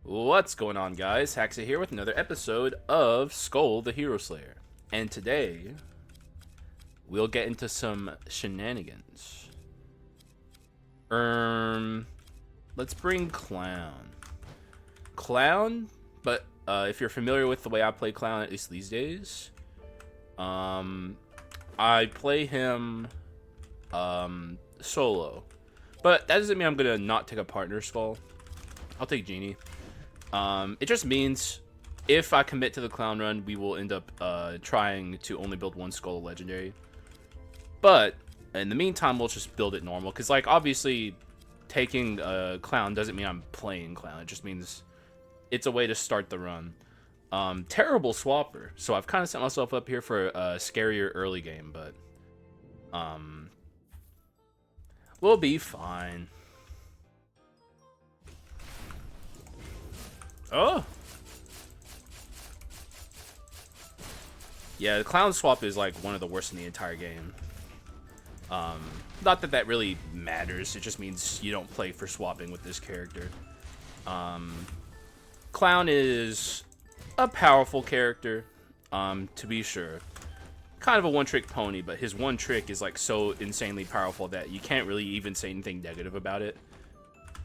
What's going on, guys? Haxa here with another episode of Skul the Hero Slayer. And today, we'll get into some shenanigans. Let's bring Clown. Clown, but if you're familiar with the way I play Clown, at least these days, I play him solo. But that doesn't mean I'm gonna not take a partner skull. I'll take Genie. It just means if I commit to the Clown run, we will end up trying to only build one skull legendary. But in the meantime, we'll just build it normal. Because, like, obviously, taking Clown doesn't mean I'm playing Clown. It just means it's a way to start the run. Terrible swapper. So I've kind of set myself up here for a scarier early game. But we'll be fine. Oh! Yeah, the Clown swap is like one of the worst in the entire game. Not that that really matters, it just means you don't play for swapping with this character. Clown is a powerful character, to be sure. Kind of a one-trick pony, but his one trick is like so insanely powerful that you can't really even say anything negative about it.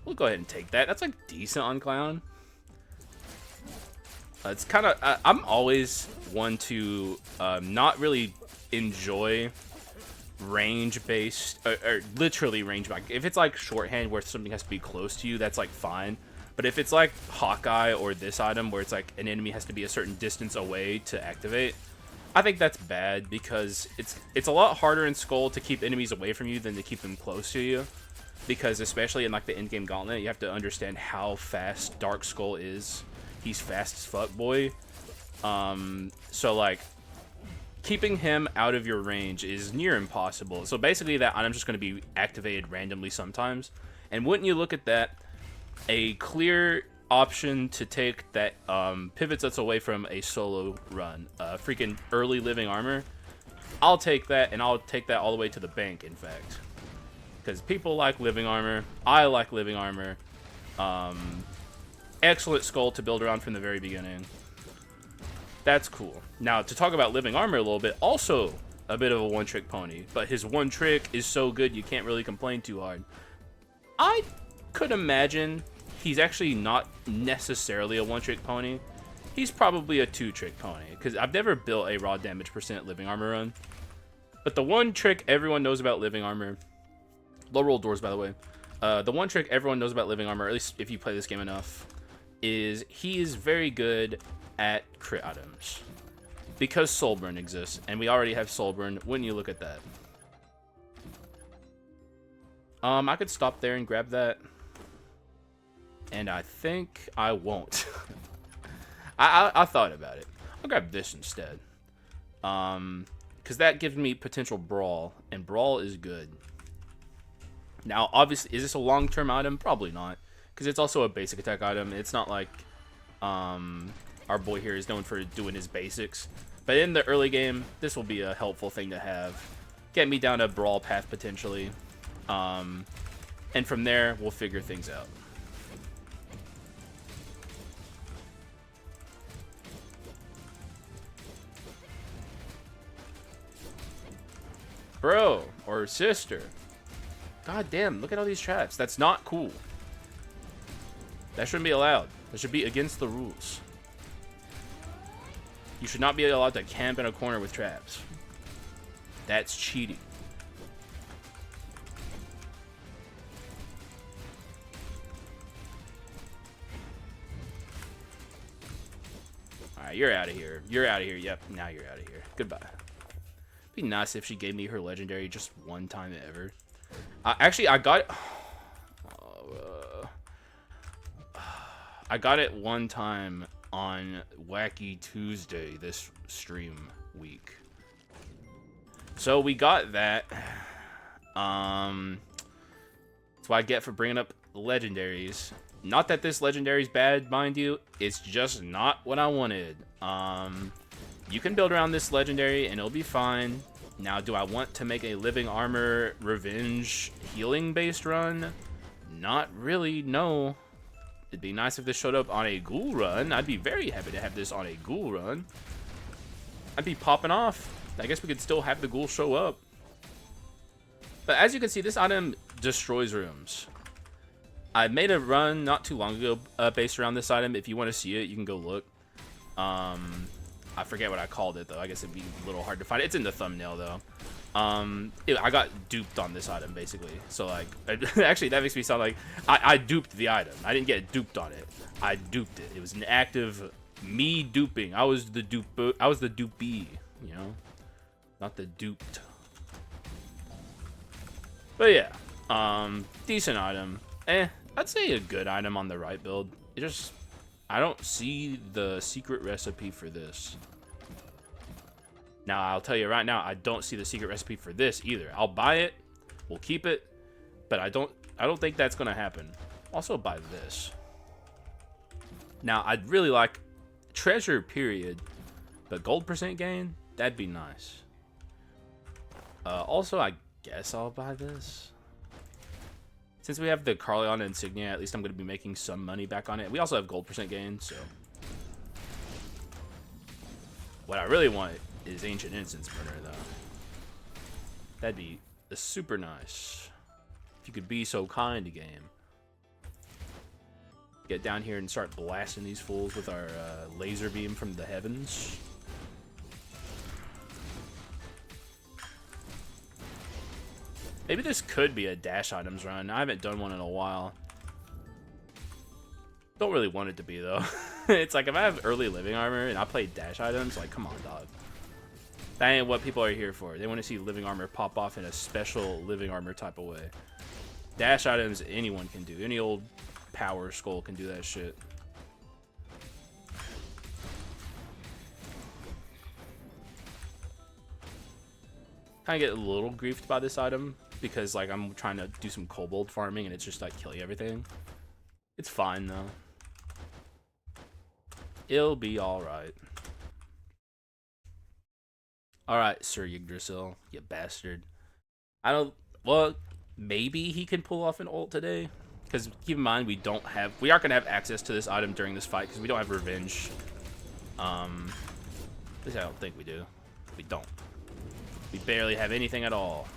We'll go ahead and take that. That's like decent on Clown. It's kind of I'm always one to not really enjoy range-based or literally range-based. If it's like shorthand where something has to be close to you, that's like fine. But if it's like Hawkeye or this item where it's like an enemy has to be a certain distance away to activate, I think that's bad because it's a lot harder in Skul to keep enemies away from you than to keep them close to you. Because especially in like the endgame gauntlet, you have to understand how fast Dark Skull is. He's fast as fuck, boy. So like keeping him out of your range is near impossible. So basically that item's just going to be activated randomly sometimes. And wouldn't you look at that, a clear option to take that pivots us away from a solo run, freaking early living armor. I'll take that, and I'll take that all the way to the bank, in fact, because people like living armor. I like living armor. Excellent skull to build around from the very beginning. That's cool. Now, to talk about living armor a little bit, also a bit of a one-trick pony, but his one trick is so good you can't really complain too hard. I could imagine he's actually not necessarily a one-trick pony. He's probably a two-trick pony, because I've never built a raw damage percent living armor run. But the one trick everyone knows about living armor, low roll doors by the way, the one trick everyone knows about living armor, at least if you play this game enough, is he is very good at crit items. Because Soulburn exists, and we already have Soulburn, wouldn't you look at that? I could stop there and grab that. And I think I won't. I thought about it. I'll grab this instead. Because that gives me potential Brawl, and Brawl is good. Now, obviously, is this a long-term item? Probably not. Because it's also a basic attack item. It's not like our boy here is known for doing his basics. But in the early game, this will be a helpful thing to have. Get me down a Brawl path, potentially. And from there, we'll figure things out. Bro, or sister. God damn, look at all these traps. That's not cool. That shouldn't be allowed. That should be against the rules. You should not be allowed to camp in a corner with traps. That's cheating. Alright, you're out of here. You're out of here. Yep, now you're out of here. Goodbye. It'd be nice if she gave me her legendary just one time ever. Actually, I got it. I got it one time on Wacky Tuesday this stream week. So we got that. That's what I get for bringing up legendaries. Not that this legendary is bad, mind you. It's just not what I wanted. You can build around this legendary and it'll be fine. Now, do I want to make a living armor revenge healing based run? Not really, no. It'd be nice if this showed up on a ghoul run. I'd be very happy to have this on a ghoul run. I'd be popping off. I guess we could still have the ghoul show up. But as you can see, this item destroys rooms. I made a run not too long ago based around this item. If you want to see it, you can go look. I forget what I called it, though. I guess it'd be a little hard to find. It's in the thumbnail, though. I got duped on this item, basically. So, like, actually, that makes me sound like I duped the item. I didn't get duped on it. I duped it. It was an active me duping. I was the dupe. I was the dupee, you know? Not the duped. But yeah, decent item. I'd say a good item on the right build. It just, I don't see the secret recipe for this. Now, I'll tell you right now, I don't see the secret recipe for this either. I'll buy it, we'll keep it, but I don't think that's gonna happen. Also buy this. Now, I'd really like treasure period, but gold percent gain, that'd be nice. Also, I guess I'll buy this. Since we have the Carleon insignia, at least I'm going to be making some money back on it. We also have gold percent gain, so. What I really want is Ancient Incense Burner, though. That'd be super nice. If you could be so kind, game. Get down here and start blasting these fools with our laser beam from the heavens. Maybe this could be a dash items run. I haven't done one in a while. Don't really want it to be, though. It's like, if I have early living armor and I play dash items, like, come on, dog. That ain't what people are here for. They want to see living armor pop off in a special living armor type of way. Dash items, anyone can do. Any old power skull can do that shit. Kind of get a little griefed by this item because, like, I'm trying to do some kobold farming and it's just like killing everything. It's fine though. It'll be all right. All right, Sir Yggdrasil, you bastard. I don't. Well, maybe he can pull off an ult today. Because keep in mind, we aren't gonna have access to this item during this fight because we don't have revenge. At least I don't think we do. We don't. We barely have anything at all.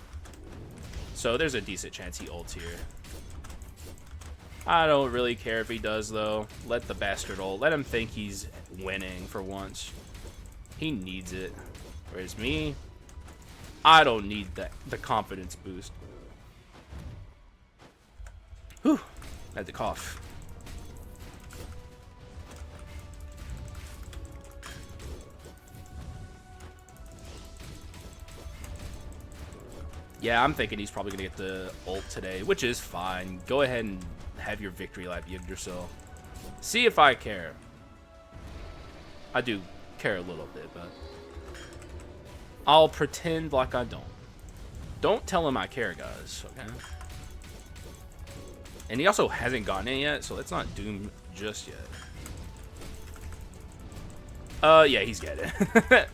So there's a decent chance he ults here. I don't really care if he does, though. Let the bastard ult. Let him think he's winning for once. He needs it. Whereas me, I don't need the confidence boost. Whew. I had to cough. Yeah, I'm thinking he's probably gonna get the ult today, which is fine. Go ahead and have your victory lap, Yggdrasil. See if I care. I do care a little bit, but I'll pretend like I don't. Don't tell him I care, guys, okay? And he also hasn't gotten it yet, so let's not doom just yet. Yeah, he's getting it.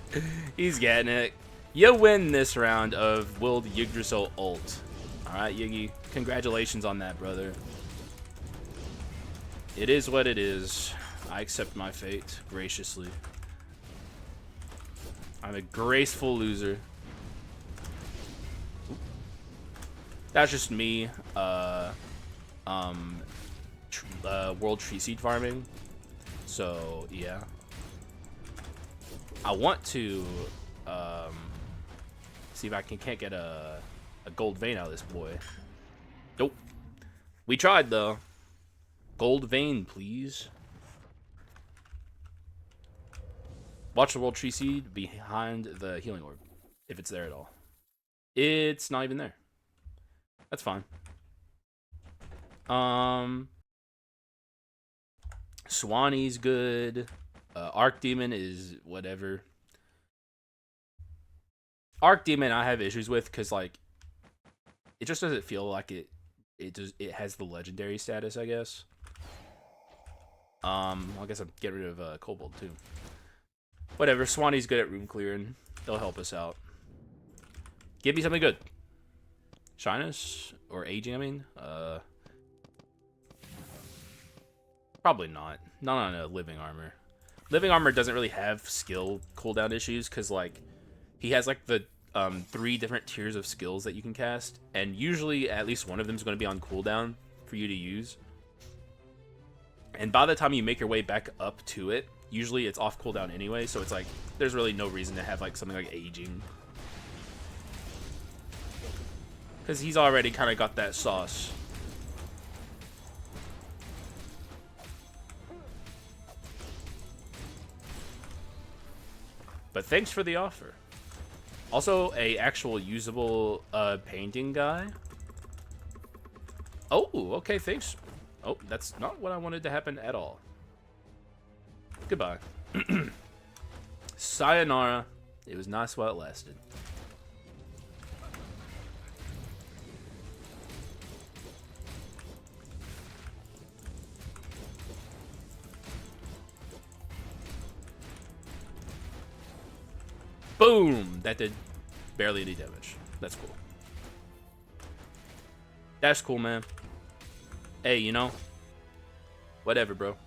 He's getting it. You win this round of Will Yggdrasil ult. Alright, Yiggy. Congratulations on that, brother. It is what it is. I accept my fate graciously. I'm a graceful loser. That's just me, world tree seed farming. So, yeah. I want to, see if I can't get a gold vein out of this boy. Nope. We tried, though. Gold vein, please. Watch the world tree seed behind the healing orb, if it's there at all. It's not even there. That's fine. Swanee's good. Arc Demon is whatever. Arc Demon I have issues with because, like, it just doesn't feel like it has the legendary status, I guess. I guess I'll get rid of Kobold too. Whatever, Swanee's good at room clearing. They'll help us out. Give me something good. Shyness or aging, I mean. Probably not. Not on a living armor. Living armor doesn't really have skill cooldown issues because like he has like the 3 different tiers of skills that you can cast, and usually at least one of them is going to be on cooldown for you to use. And by the time you make your way back up to it, usually it's off cooldown anyway, so it's like there's really no reason to have like something like aging. Because he's already kind of got that sauce. But thanks for the offer. Also, a actual usable painting guy. Oh, okay, thanks. Oh, that's not what I wanted to happen at all. Goodbye. Sayonara. It was nice while it lasted. Boom! That did barely any damage. That's cool. That's cool, man. Hey, you know, whatever, bro.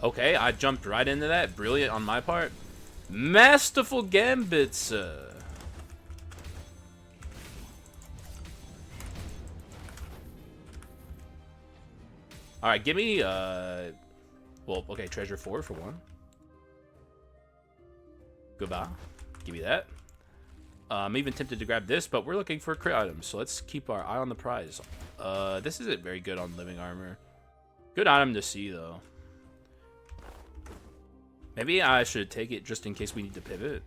Okay, I jumped right into that. Brilliant on my part. Masterful gambits. All right, give me well, okay, treasure 4 for 1. Goodbye. Give me that. I'm even tempted to grab this, but we're looking for crit items, so let's keep our eye on the prize. This isn't very good on living armor. Good item to see, though. Maybe I should take it just in case we need to pivot.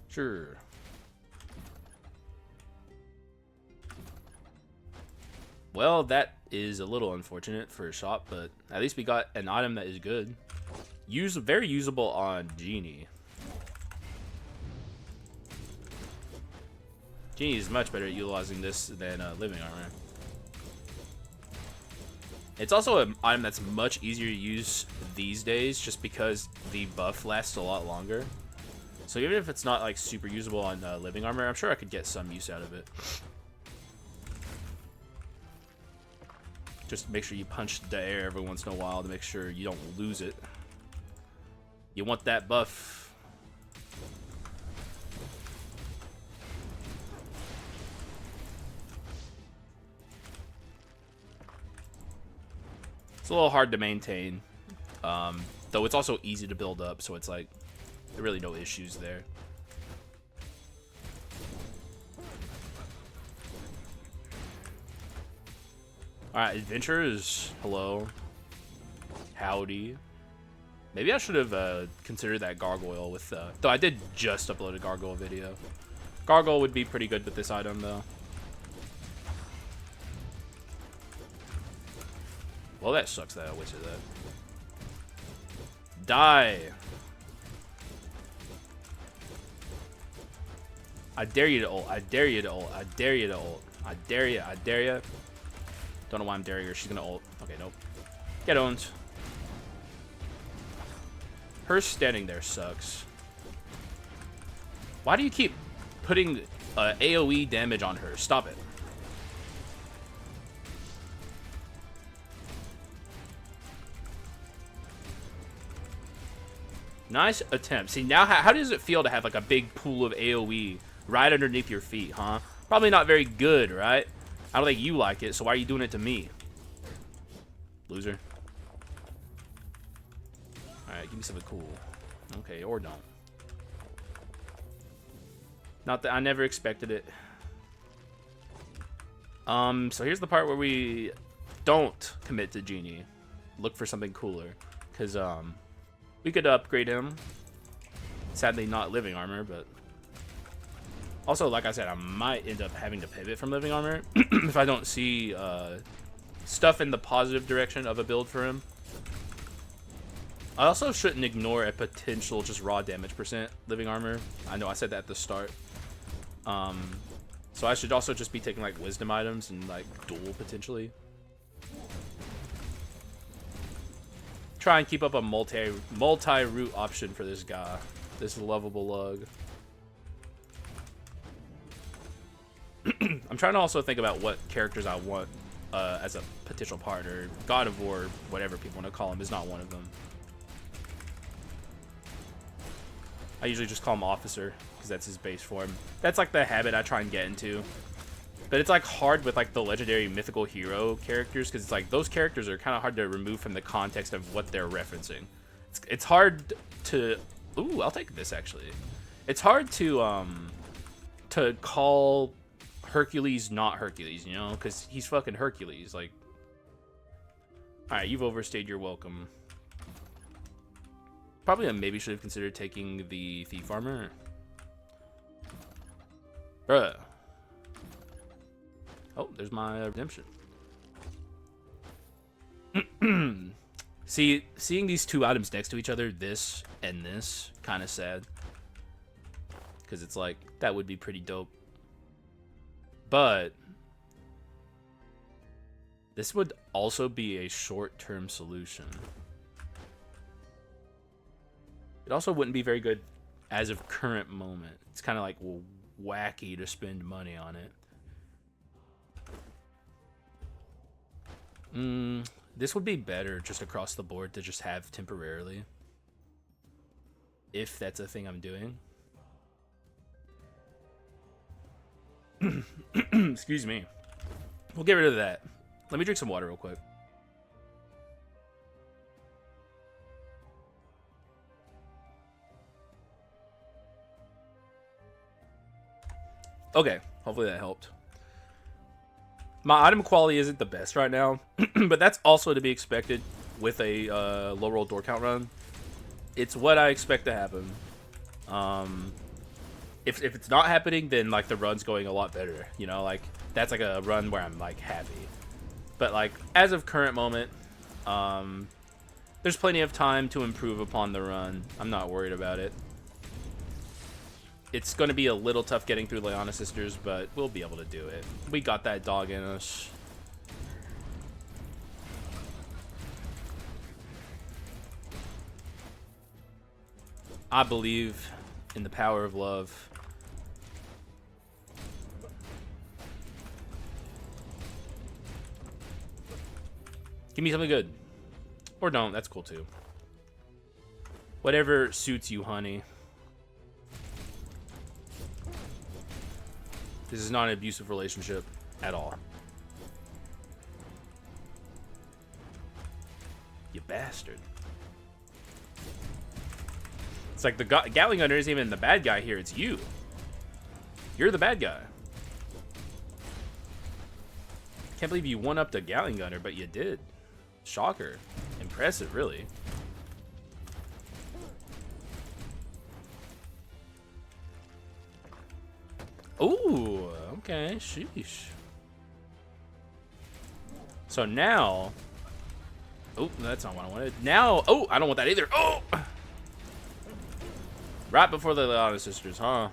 Sure. Well, that is a little unfortunate for a shop, but at least we got an item that is good. Very usable on Genie. Genie is much better at utilizing this than living armor. It's also an item that's much easier to use these days just because the buff lasts a lot longer. So even if it's not like super usable on living armor, I'm sure I could get some use out of it. Just make sure you punch the air every once in a while to make sure you don't lose it. You want that buff. It's a little hard to maintain, though it's also easy to build up, so it's like, there are really no issues there. Alright, adventurers, hello. Howdy. Maybe I should have considered that gargoyle with, though I did just upload a gargoyle video. Gargoyle would be pretty good with this item, though. Well, that sucks that I wasted that. Die! I dare you to ult. I dare you to ult. I dare you to ult. I dare you. I dare you. Don't know why I'm daring her. She's gonna ult. Okay, nope. Get owned. Her standing there sucks. Why do you keep putting AoE damage on her? Stop it. Nice attempt. See, now how does it feel to have like a big pool of AoE right underneath your feet, huh? Probably not very good, right? I don't think you like it, so why are you doing it to me? Loser. Alright, give me something cool. Okay, or don't. Not that I never expected it. So here's the part where we don't commit to Genie. Look for something cooler. Because, we could upgrade him. Sadly, not living armor, but... Also, like I said, I might end up having to pivot from living armor if I don't see stuff in the positive direction of a build for him. I also shouldn't ignore a potential just raw damage percent living armor. I know I said that at the start. So I should also just be taking like wisdom items and like duel potentially. Try and keep up a multi-route option for this guy. this lovable lug. I'm trying to also think about what characters I want as a potential partner. God of War, whatever people want to call him, is not one of them. I usually just call him Officer because that's his base form. That's like the habit I try and get into. But it's like hard with like the legendary mythical hero characters because it's like those characters are kind of hard to remove from the context of what they're referencing. It's hard to... Ooh, I'll take this actually. It's hard to call Hercules not Hercules, you know, because he's fucking Hercules. Like, all right, you've overstayed your welcome. Probably maybe should have considered taking the thief armor. Bruh. Oh, there's my redemption. See, seeing these two items next to each other, this and this, kind of sad. Because it's like, that would be pretty dope. But this would also be a short-term solution. It also wouldn't be very good as of current moment. It's kind of like wacky to spend money on it. This would be better just across the board to just have temporarily. If that's a thing I'm doing. Excuse me. We'll get rid of that. Let me drink some water real quick. Okay, hopefully that helped. My item quality isn't the best right now, but that's also to be expected with a low roll door count run. It's what I expect to happen. If it's not happening, then like the run's going a lot better. You know, like that's like a run where I'm like happy. But like as of current moment, there's plenty of time to improve upon the run. I'm not worried about it. It's going to be a little tough getting through Leiana Sisters, but we'll be able to do it. We got that dog in us. I believe in the power of love. Give me something good. Or don't, that's cool too. Whatever suits you, honey. This is not an abusive relationship at all. You bastard. It's like the Gatling Gunner isn't even the bad guy here, it's you. You're the bad guy. Can't believe you one-upped a Gatling Gunner, but you did. Shocker. Impressive, really. Ooh, okay, sheesh. So now... Oh, that's not what I wanted. Now... Oh, I don't want that either. Oh! Right before the Leiana Sisters, huh?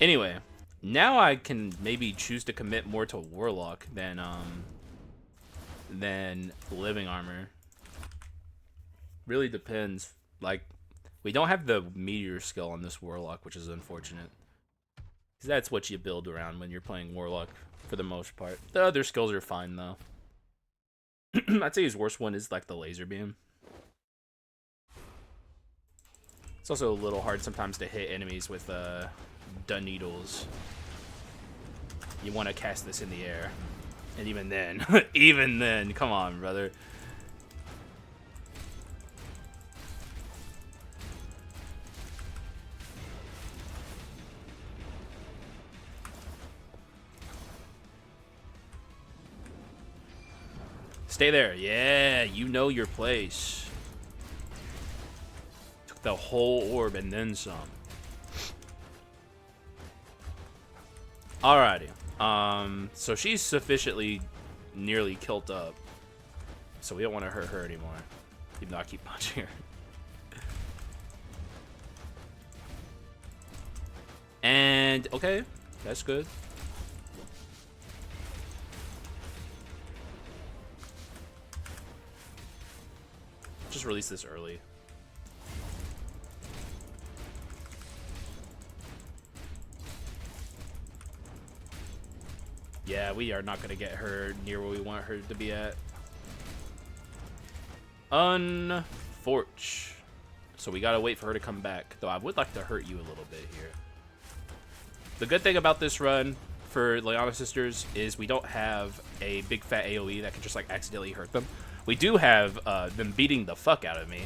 Anyway, now I can maybe choose to commit more to Warlock than Living Armor. Really depends. Like, we don't have the Meteor skill on this Warlock, which is unfortunate. Because that's what you build around when you're playing Warlock, for the most part. The other skills are fine, though. I'd say his worst one is, like, the Laser Beam. It's also a little hard sometimes to hit enemies with Dun Needles. You want to cast this in the air. And even then, even then, come on, brother. Stay there. Yeah, you know your place. Took the whole orb and then some. Alrighty. So she's sufficiently nearly killed up. So we don't want to hurt her anymore. Even though I keep punching her. And, okay. That's good. Just release this early. Yeah, we are not going to get her near where we want her to be at. Unfortunate. So we got to wait for her to come back. Though I would like to hurt you a little bit here. The good thing about this run for Leiana Sisters is we don't have a big fat AoE that can just like accidentally hurt them. We do have them beating the fuck out of me.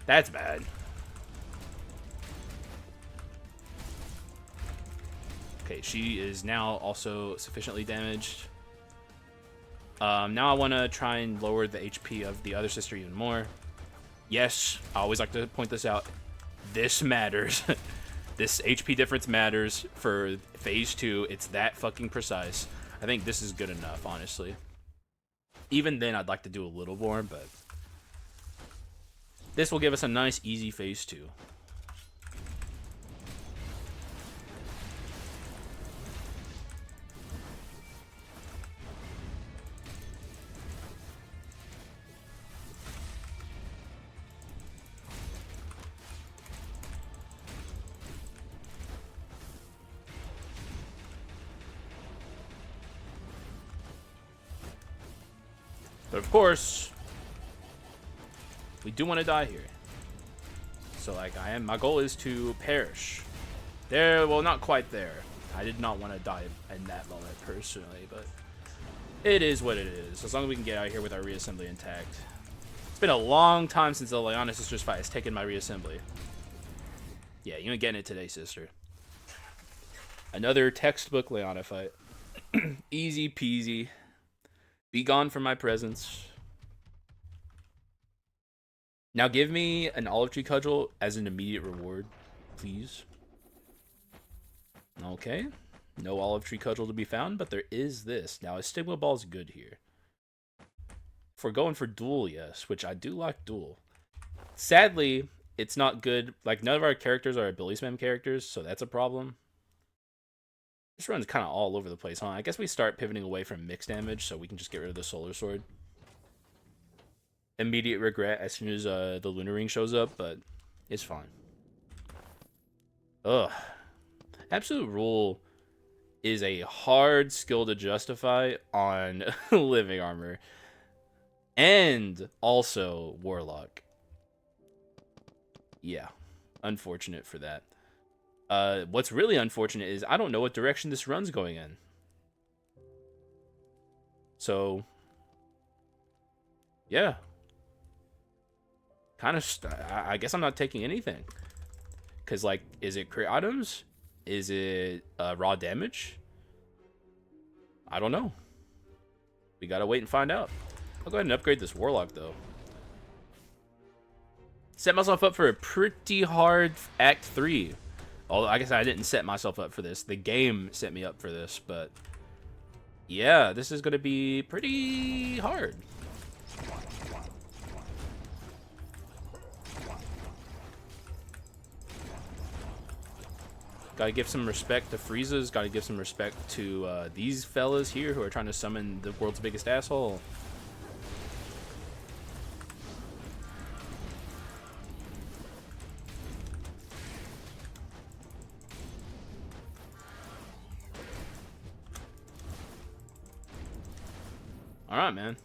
That's bad. Okay, she is now also sufficiently damaged. Now I want to try and lower the HP of the other sister even more. Yes, I always like to point this out. This matters. This HP difference matters for phase 2. It's that fucking precise. I think this is good enough, honestly. Even then, I'd like to do a little more, but this will give us a nice, easy phase 2. But of course, we do want to die here. So like my goal is to perish. There, well, not quite there. I did not want to die in that moment personally, but it is what it is. As long as we can get out of here with our reassembly intact. It's been a long time since the Leiana Sisters fight has taken my reassembly. Yeah, you ain't getting it today, sister. Another textbook Leiana fight. Easy peasy. Be gone from my presence. Now give me an olive tree cudgel as an immediate reward, please. Okay. No olive tree cudgel to be found, but there is this. Now, a stigma ball is good here. If we're going for duel, yes, which I do like duel. Sadly, it's not good. Like, none of our characters are ability spam characters, so that's a problem. This run's kind of all over the place, huh? I guess we start pivoting away from mixed damage so we can just get rid of the solar sword. Immediate regret as soon as the lunar ring shows up, but it's fine. Ugh. Absolute Rule is a hard skill to justify on living armor. And also Warlock. Yeah. Unfortunate for that. What's really unfortunate is I don't know what direction this run's going in. So, yeah. Kind of, I guess I'm not taking anything. Because, like, is it crit items? Is it raw damage? I don't know. We gotta wait and find out. I'll go ahead and upgrade this Warlock, though. Set myself up for a pretty hard Act 3. Although, I guess I didn't set myself up for this. The game set me up for this, but yeah, this is going to be pretty hard. Gotta give some respect to Frieza's. Gotta give some respect to these fellas here who are trying to summon the world's biggest asshole. Alright, man.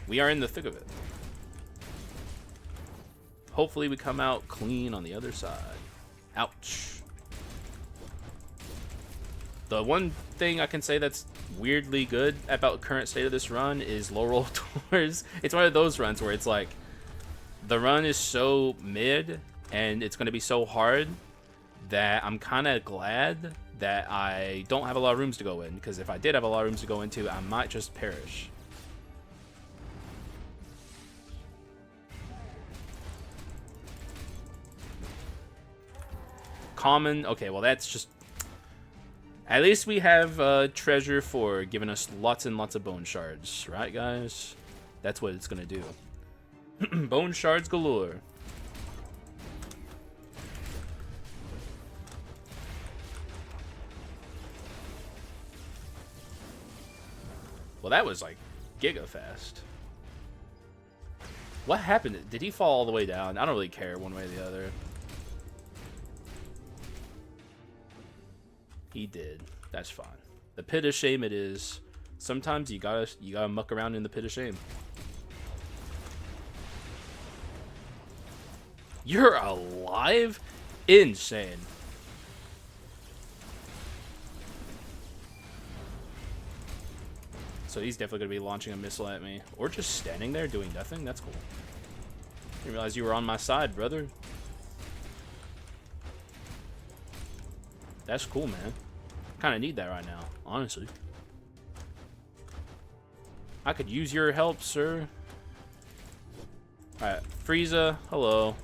We are in the thick of it. Hopefully we come out clean on the other side. Ouch. The one thing I can say that's weirdly good about current state of this run is low roll tours. It's one of those runs where it's like, the run is so mid, and it's going to be so hard that I'm kind of glad that I don't have a lot of rooms to go in, because if I did have a lot of rooms to go into, I might just perish. Common, okay, well that's just, at least we have treasure for giving us lots and lots of bone shards, right guys? That's what it's gonna do. Bone shards galore. Well, that was like giga fast. What happened? Did he fall all the way down? I don't really care one way or the other. He did. That's fine. The pit of shame it is. Sometimes you gotta muck around in the pit of shame. You're alive? Insane. So he's definitely gonna be launching a missile at me. Or just standing there doing nothing? That's cool. Didn't realize you were on my side, brother. That's cool, man. Kinda need that right now, honestly. I could use your help, sir. Alright, Frieza, hello.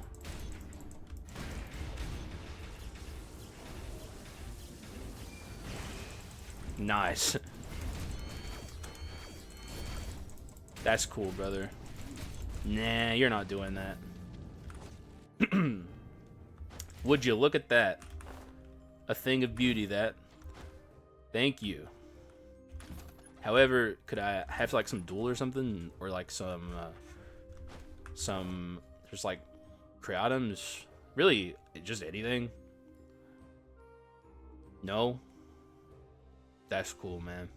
Nice. That's cool, brother. Nah, you're not doing that. Would you look at that? A thing of beauty, that. Thank you. However, could I have like some duel or something, or like some just like creatums? Really, just anything? No. That's cool, man.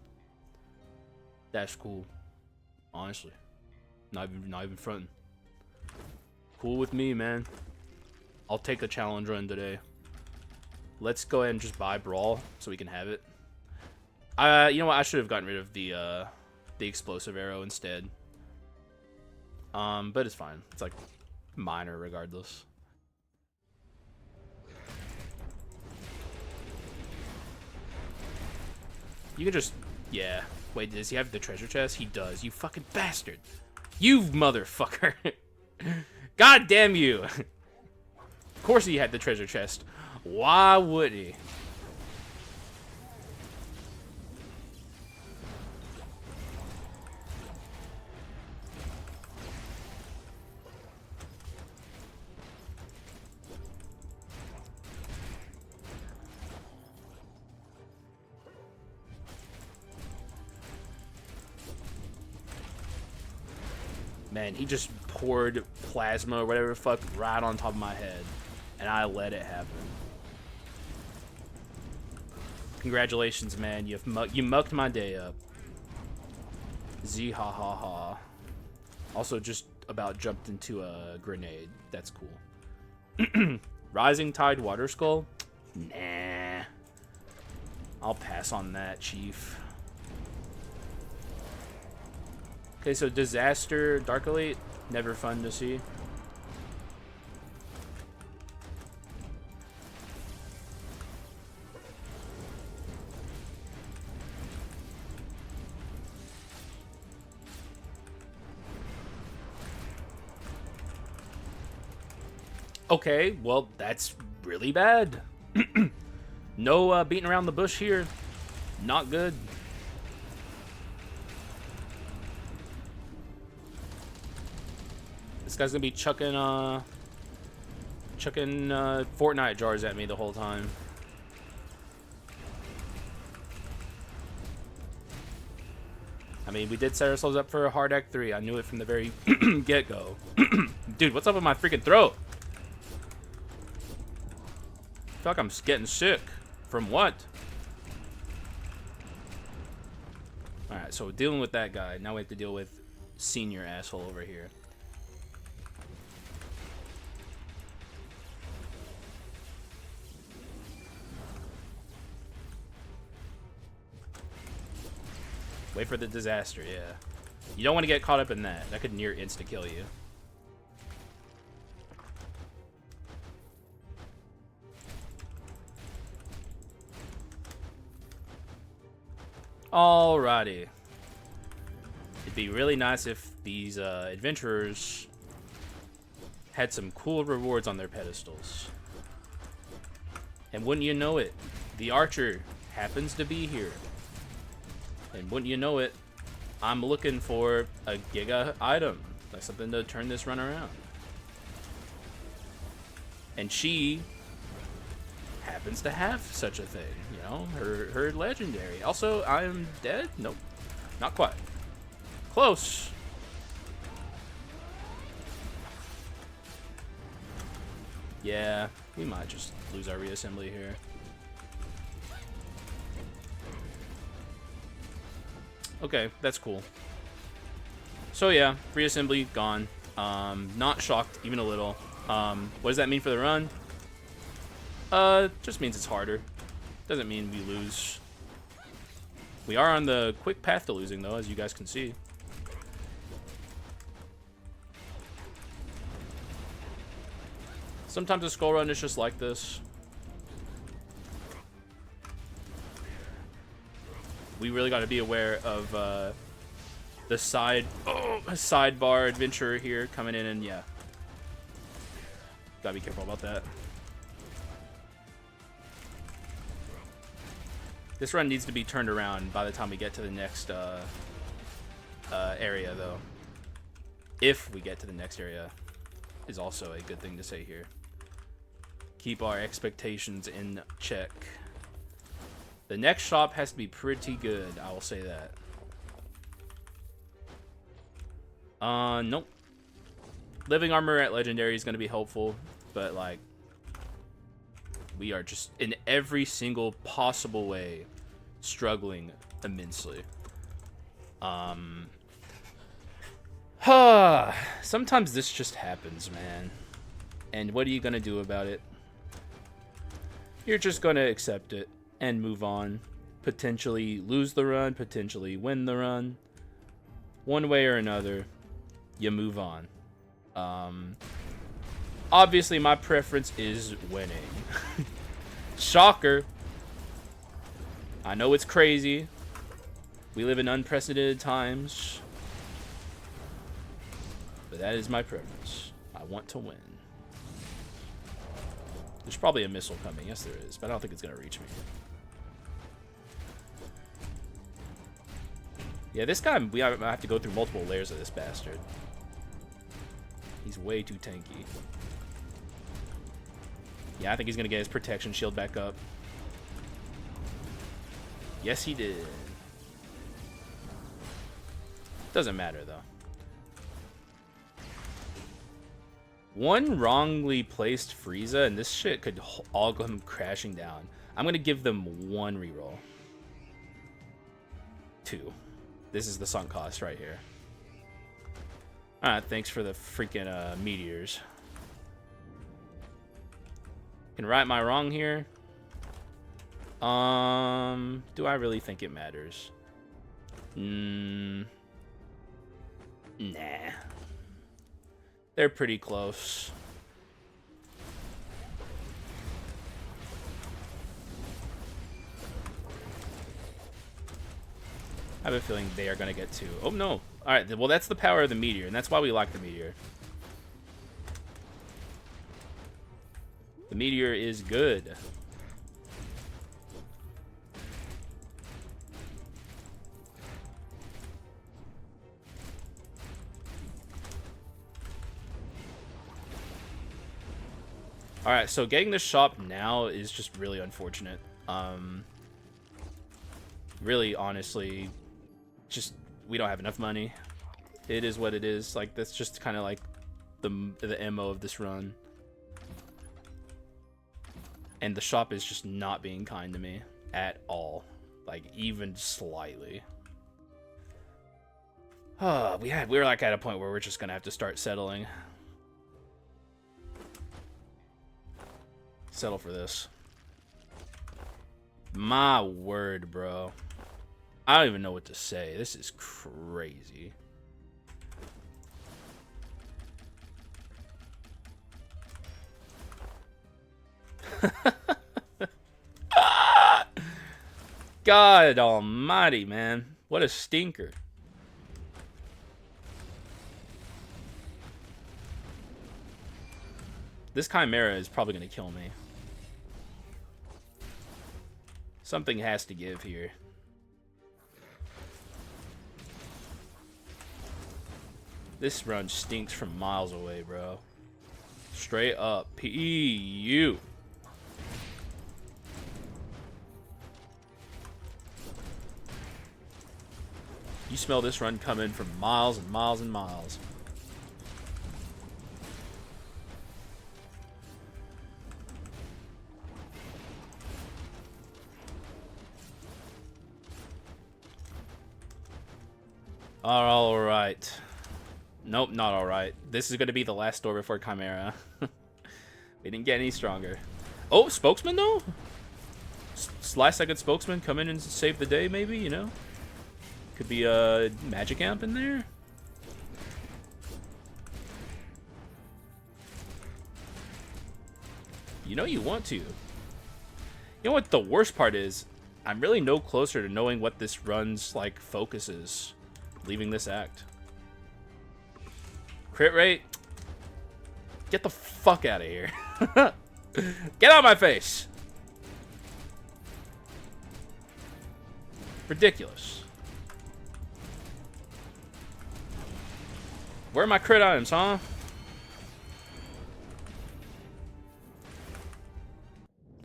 That's cool. Honestly, not even fronting. Cool with me, man. I'll take a challenge run today. Let's go ahead and just buy Brawl so we can have it. You know what? I should have gotten rid of the explosive arrow instead. But it's fine. It's like minor regardless. You can just, yeah. Wait, does he have the treasure chest? He does. You fucking bastard. You motherfucker. God damn you. Of course he had the treasure chest. Why would he? Man, he just poured plasma or whatever the fuck right on top of my head. And I let it happen. Congratulations, man. You mucked my day up. Z ha ha ha. Also just about jumped into a grenade. That's cool. Rising Tide Water Skull? Nah. I'll pass on that, Chief. Okay, so Disaster, Dark Elite, never fun to see. Okay, well, that's really bad. No beating around the bush here. Not good. This guy's gonna be chucking Fortnite jars at me the whole time. I mean, we did set ourselves up for a hard Act 3. I knew it from the very get-go. Dude, what's up with my freaking throat? I feel like I'm getting sick. From what? Alright, so dealing with that guy. Now we have to deal with senior asshole over here. Wait for the disaster, yeah. You don't want to get caught up in that. That could near insta-kill you. Alrighty. It'd be really nice if these adventurers had some cool rewards on their pedestals. And wouldn't you know it, the archer happens to be here. And wouldn't you know it, I'm looking for a giga item. Like something to turn this run around. And she happens to have such a thing, you know, her legendary. Also, I am dead? Nope, not quite. Close. Yeah, we might just lose our reassembly here. Okay, that's cool. So yeah, reassembly gone. Not shocked even a little. What does that mean for the run? Just means it's harder. Doesn't mean we lose. We are on the quick path to losing though, as you guys can see. Sometimes a skull run is just like this. We really got to be aware of the sidebar adventurer here coming in, and yeah, gotta be careful about that. This run needs to be turned around by the time we get to the next area, though. If we get to the next area, is also a good thing to say here. Keep our expectations in check. The next shop has to be pretty good, I will say that. Nope. Living armor at legendary is going to be helpful, but like, we are just in every single possible way struggling immensely. Sometimes this just happens, man. And what are you going to do about it? You're just going to accept it and move on. Potentially lose the run, potentially win the run. One way or another, you move on. Obviously, my preference is winning. Shocker. I know it's crazy. We live in unprecedented times. But that is my preference. I want to win. There's probably a missile coming. Yes, there is. But I don't think it's going to reach me. Yeah, this guy, we have to go through multiple layers of this bastard. He's way too tanky. Yeah, I think he's going to get his protection shield back up. Yes, he did. Doesn't matter, though. One wrongly placed Frieza, and this shit could all come crashing down. I'm going to give them one reroll. 2. This is the sunk cost right here. Alright, thanks for the freaking meteors. Can right my wrong here. Do I really think it matters? Nah. They're pretty close. I have a feeling they are going to get 2. Oh, no. Alright, well, that's the power of the meteor, and that's why we like the meteor. The meteor is good. Alright, so getting this shop now is just really unfortunate. Really, honestly, just, we don't have enough money. It is what it is. Like, that's just kind of like the MO of this run. And the shop is just not being kind to me at all. Like, even slightly. We're like at a point where we're just gonna have to start settling. Settle for this. My word, bro. I don't even know what to say. This is crazy. God almighty, man. What a stinker. This Chimera is probably going to kill me. Something has to give here. This run stinks from miles away, bro. Straight up. P.U. You smell this run coming from miles and miles and miles. Alright. Nope, not alright. This is going to be the last door before Chimera. We didn't get any stronger. Oh, spokesman though? Last second spokesman come in and save the day, maybe, you know? Could be a magic amp in there. You know you want to. You know what the worst part is? I'm really no closer to knowing what this run's, like, focus is. Leaving this act. Crit rate? Get the fuck out of here. Get out of my face! Ridiculous. Where are my crit items, huh?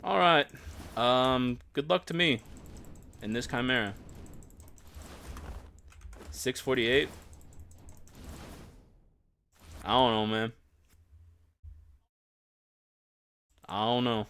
Alright. Good luck to me in this Chimera. 648. I don't know, man. I don't know.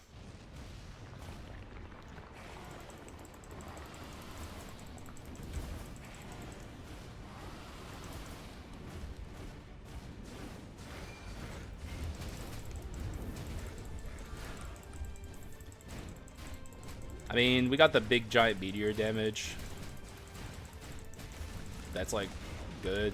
I mean, we got the big giant meteor damage. That's like good.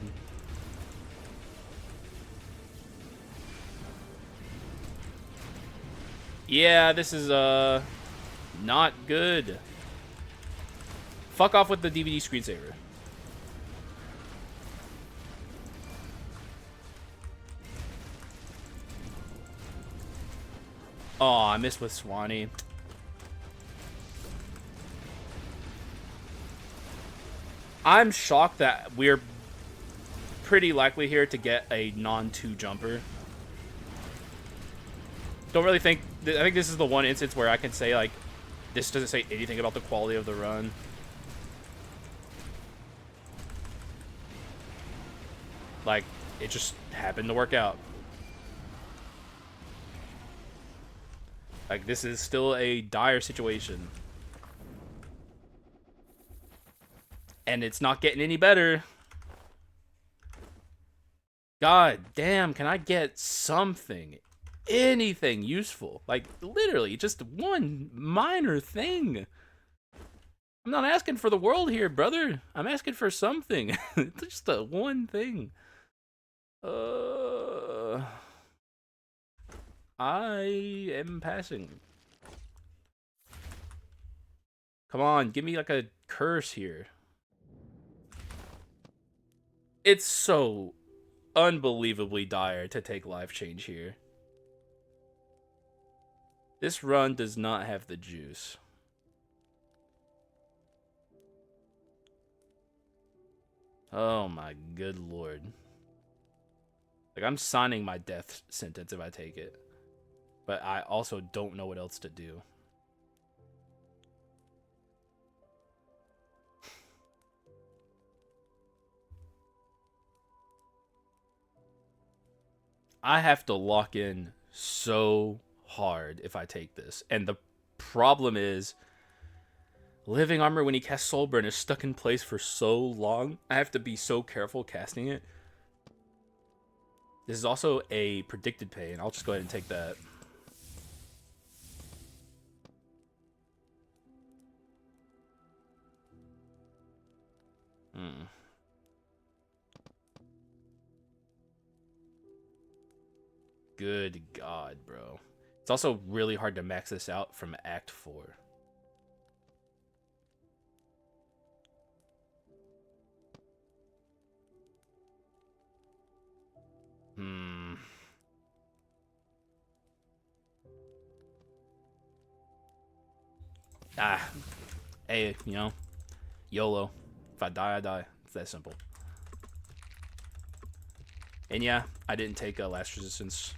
Yeah, this is not good. Fuck off with the DVD screensaver. Oh, I missed with Swanee. I'm shocked that we're pretty likely here to get a non-2 jumper. Don't really think... I think this is the one instance where I can say, like, this doesn't say anything about the quality of the run. Like, it just happened to work out. Like, this is still a dire situation. And it's not getting any better. God damn, can I get something? Anything useful? Like, literally, just one minor thing. I'm not asking for the world here, brother. I'm asking for something. Just a one thing. I am passing. Come on, give me like a curse here. It's so unbelievably dire to take life change here. This run does not have the juice. Oh my good lord. Like, I'm signing my death sentence if I take it. But I also don't know what else to do. I have to lock in so hard if I take this. And the problem is, living armor when he casts Soulburn is stuck in place for so long. I have to be so careful casting it. This is also a predicted pain. I'll just go ahead and take that. Good God, bro. It's also really hard to max this out from Act 4. Hey, you know, YOLO. If I die, I die. It's that simple. And yeah, I didn't take a last resistance.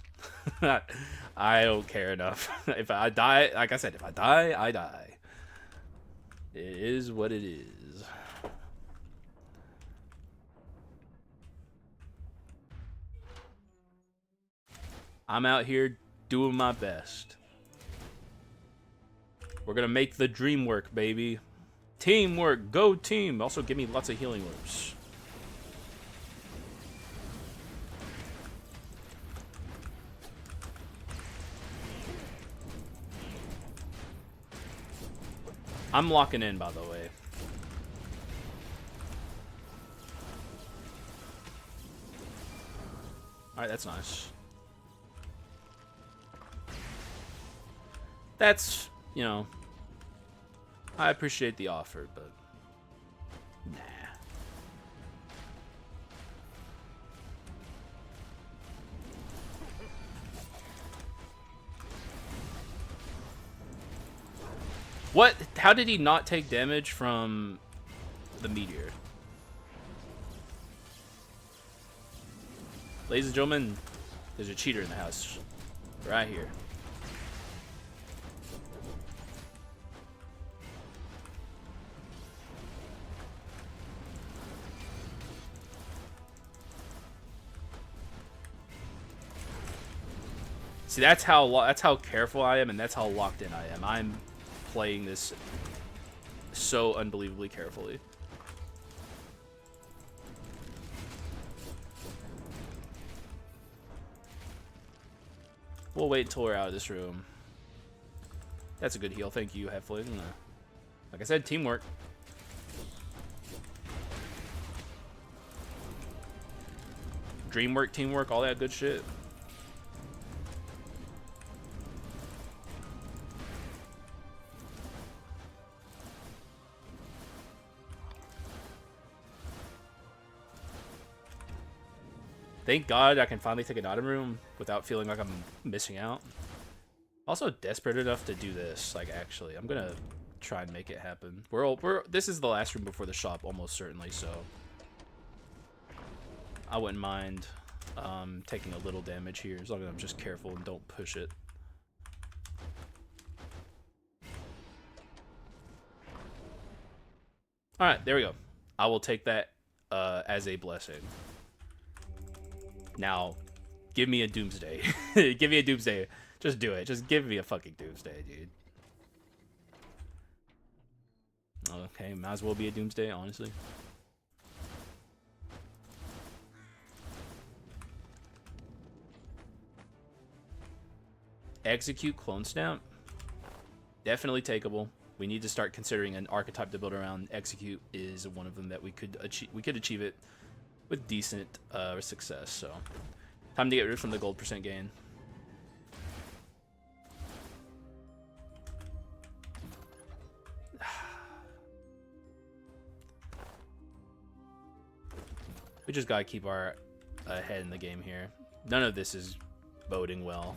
I don't care enough. If I die, like I said, if I die, I die. It is what it is. I'm out here doing my best. We're gonna make the dream work, baby. Teamwork, go team. Also, give me lots of healing orbs. I'm locking in, by the way. Alright, that's nice. That's, you know, I appreciate the offer, but nah. What? How did he not take damage from the meteor? Ladies and gentlemen, there's a cheater in the house. Right here. See, that's how careful I am, and that's how locked in I am. I'm playing this so unbelievably carefully. We'll wait until we're out of this room. That's a good heal. Thank you, Heflin. Like I said, teamwork. Dreamwork, teamwork, all that good shit. Thank God I can finally take an item room without feeling like I'm missing out. Also desperate enough to do this. Like, actually, I'm gonna try and make it happen. This is the last room before the shop, almost certainly. So I wouldn't mind taking a little damage here, as long as I'm just careful and don't push it. All right, there we go. I will take that as a blessing. Now, give me a doomsday. Give me a doomsday. Just do it. Just give me a fucking doomsday, dude. Okay, might as well be a doomsday, honestly. Execute clone stamp. Definitely takeable. We need to start considering an archetype to build around. Execute is one of them that we could achieve. We could achieve it with decent success. So, time to get rid from the gold percent gain. We just gotta keep our head in the game here. None of this is boding well.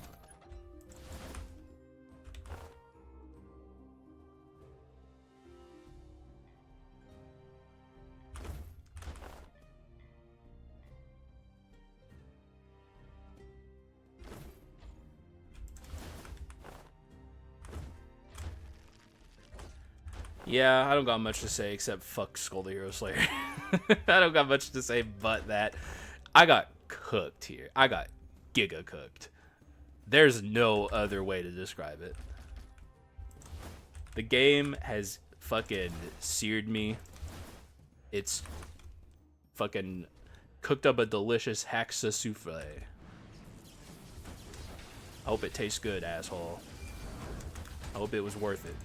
Yeah, I don't got much to say except fuck Skul the Hero Slayer. I don't got much to say but that. I got cooked here. I got giga cooked. There's no other way to describe it. The game has fucking seared me. It's fucking cooked up a delicious Haxa souffle. I hope it tastes good, asshole. I hope it was worth it.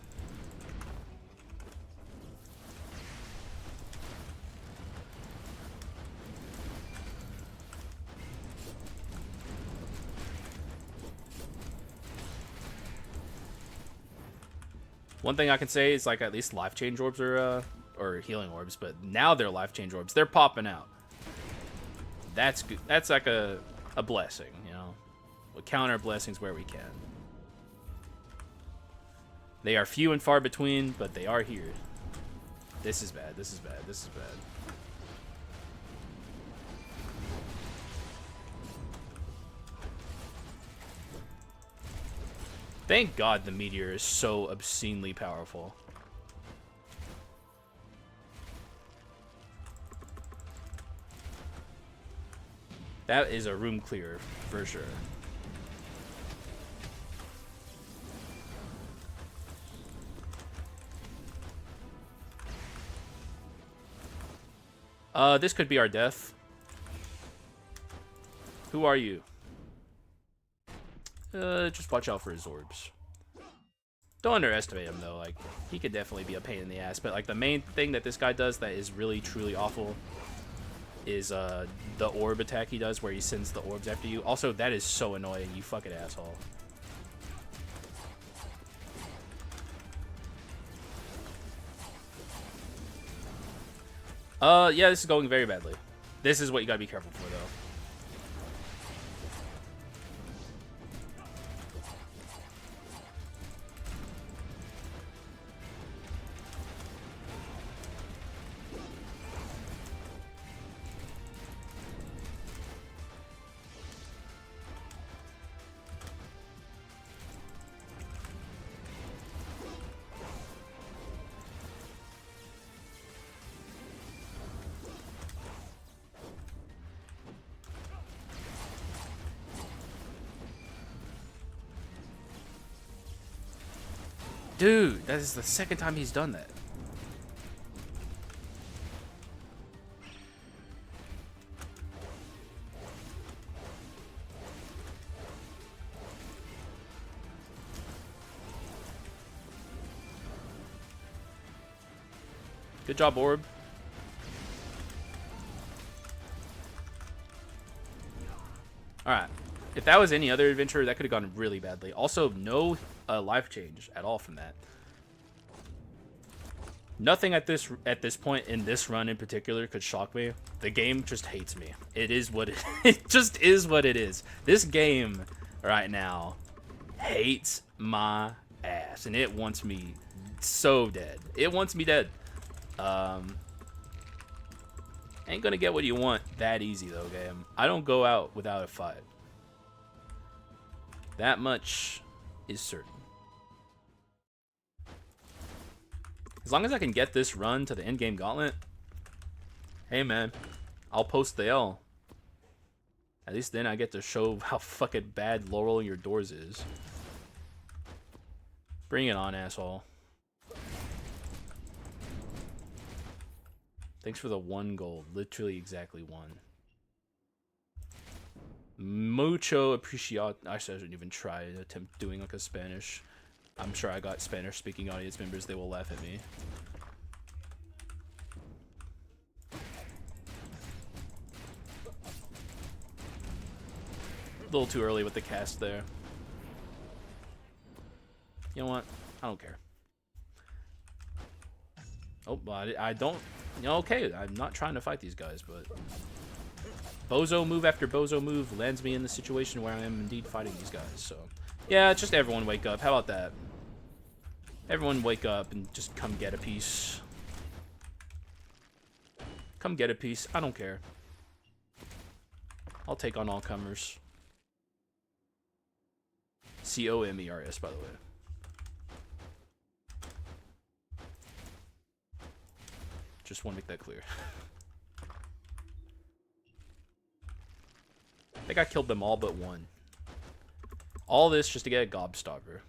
One thing I can say is, like, at least life change orbs are, or healing orbs, but now they're life change orbs. They're popping out. That's good. That's like a blessing, you know. We'll count our blessings where we can. They are few and far between, but they are here. This is bad. This is bad. This is bad. Thank God the meteor is so obscenely powerful. That is a room clear for sure. This could be our death. Who are you? Just watch out for his orbs. Don't underestimate him though. Like, he could definitely be a pain in the ass. But like the main thing that this guy does that is really truly awful is the orb attack he does, where he sends the orbs after you. Also, that is so annoying. You fucking asshole. Yeah, this is going very badly. This is what you gotta be careful for, though. Dude, that is the second time he's done that. Good job, orb. Alright. If that was any other adventure, that could have gone really badly. Also, no life change at all from that. Nothing at this point in this run in particular could shock me. The game just hates me. It is what it just is what it is. This game right now hates my ass, and it wants me so dead. It wants me dead. Ain't gonna get what you want that easy though, game. I don't go out without a fight. That much is certain. As long as I can get this run to the endgame gauntlet, hey man, I'll post the L. At least then I get to show how fucking bad Laurel your doors is. Bring it on, asshole. Thanks for the 1 gold. Literally exactly 1. Mucho apreciado. Actually, I shouldn't even try to attempt doing like a Spanish. I'm sure I got Spanish-speaking audience members. They will laugh at me. A little too early with the cast there. You know what? I don't care. Oh, but I don't... You know, okay, I'm not trying to fight these guys, but... Bozo move after bozo move lands me in the situation where I am indeed fighting these guys, so... Yeah, just everyone wake up. How about that? Everyone wake up and just come get a piece. Come get a piece. I don't care. I'll take on all comers. C-O-M-E-R-S, by the way. Just want to make that clear. I think I killed them all but one. All this just to get a gobstopper.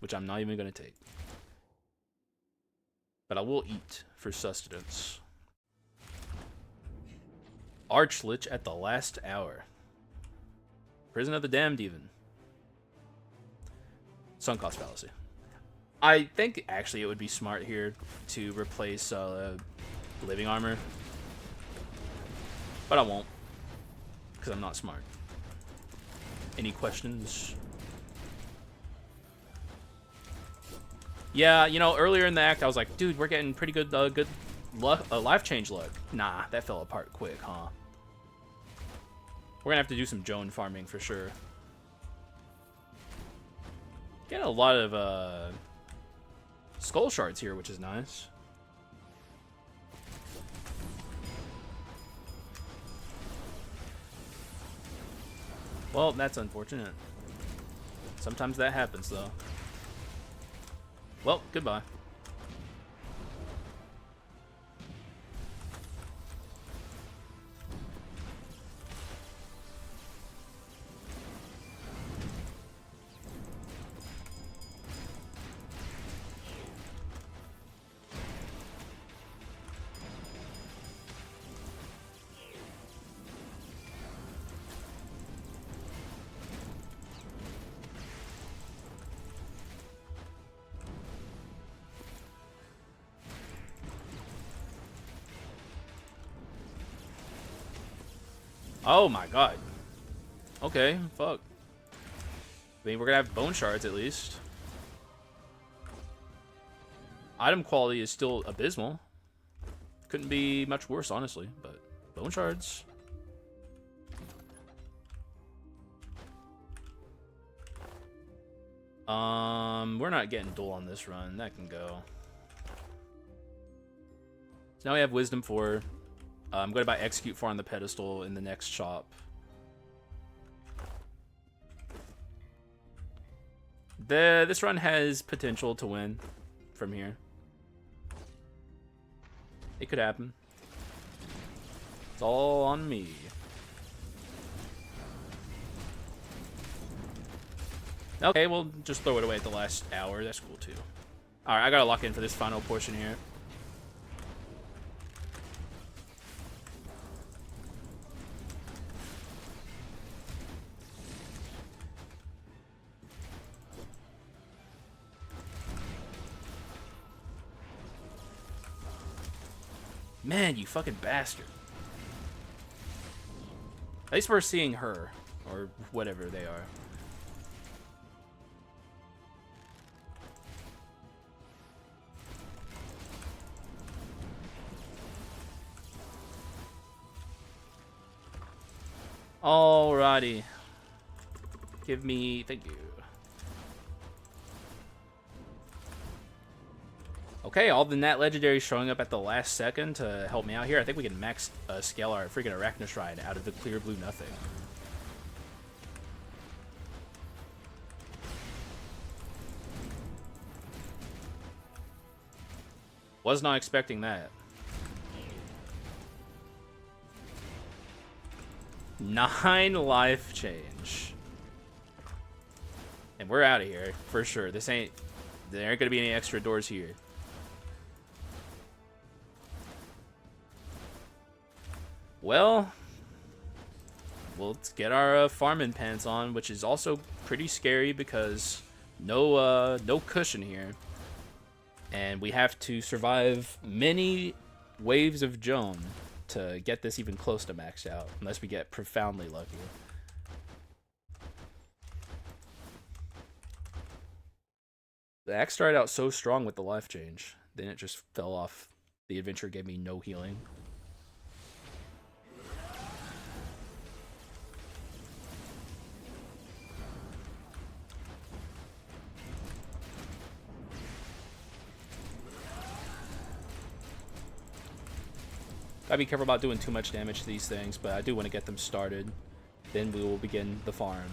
Which I'm not even going to take. But I will eat for sustenance. Archlich at the last hour. Prison of the Damned even. Sunk cost fallacy. I think actually it would be smart here to replace living armor. But I won't. Because I'm not smart. Any questions? Yeah, you know, earlier in the act I was like, dude, we're getting pretty good luck, life change luck. Nah, that fell apart quick, huh? We're gonna have to do some Joan farming for sure. Getting a lot of skull shards here, which is nice. Well, that's unfortunate. Sometimes that happens, though. Well, goodbye. Oh my god. Okay, fuck. I mean, we're gonna have bone shards at least. Item quality is still abysmal. Couldn't be much worse, honestly, but bone shards. We're not getting dual on this run. That can go. So now we have Wisdom 4. I'm going to buy Execute 4 on the pedestal in the next shop. This run has potential to win from here. It could happen. It's all on me. Okay, we'll just throw it away at the last hour. That's cool too. Alright, I gotta lock in for this final portion here. Man, you fucking bastard. At least we're seeing her, or whatever they are. Alrighty. Give me... Thank you. Okay, all the Nat Legendaries showing up at the last second to help me out here. I think we can max scale our freaking Arachna Shrine out of the clear blue nothing. Was not expecting that. 9 life change. And we're out of here, for sure. This ain't... There aren't gonna be any extra doors here. Well, let's get our farming pants on, which is also pretty scary because no cushion here. And we have to survive many waves of Joan to get this even close to maxed out, unless we get profoundly lucky. The axe started out so strong with the life change, then it just fell off. The adventure gave me no healing. Gotta be careful about doing too much damage to these things, but I do want to get them started. Then we will begin the farm.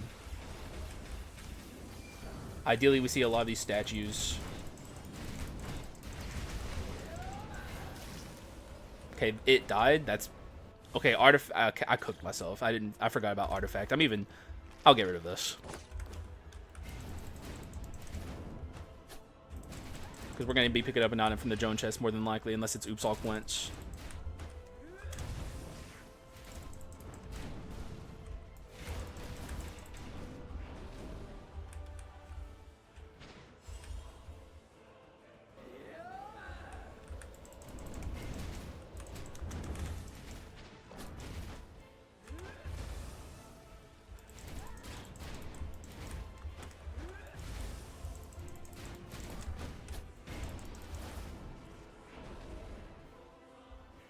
Ideally, we see a lot of these statues. Okay, it died. That's... Okay, artifact... I cooked myself. I forgot about artifact. I'll get rid of this. Because we're going to be picking up an item from the Joan chest more than likely, unless it's Oops All Quench.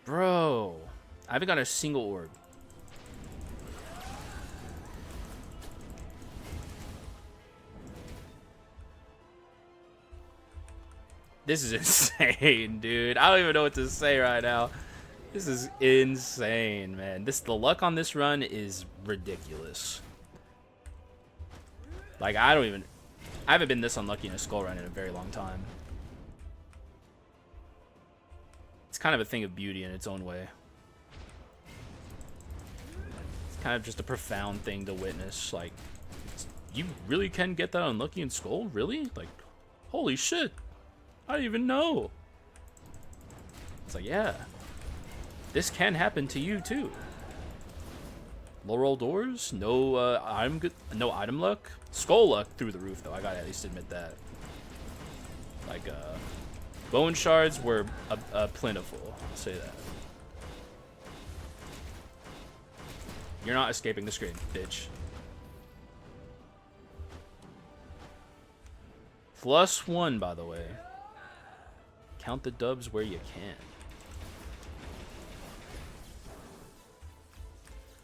Bro, I haven't got a single orb. This is insane, dude. I don't even know what to say right now. This is insane, man. The luck on this run is ridiculous. Like, I haven't been this unlucky in a Skull run in a very long time. It's kind of a thing of beauty in its own way. It's kind of just a profound thing to witness. Like, you really can get that unlucky in Skull? Really? Like, holy shit. I didn't even know. It's like, yeah. This can happen to you, too. Low roll doors? No no item luck? Skull luck through the roof, though. I gotta at least admit that. Like, bone shards were plentiful. I'll say that. You're not escaping the screen, bitch. +1, by the way. Count the dubs where you can.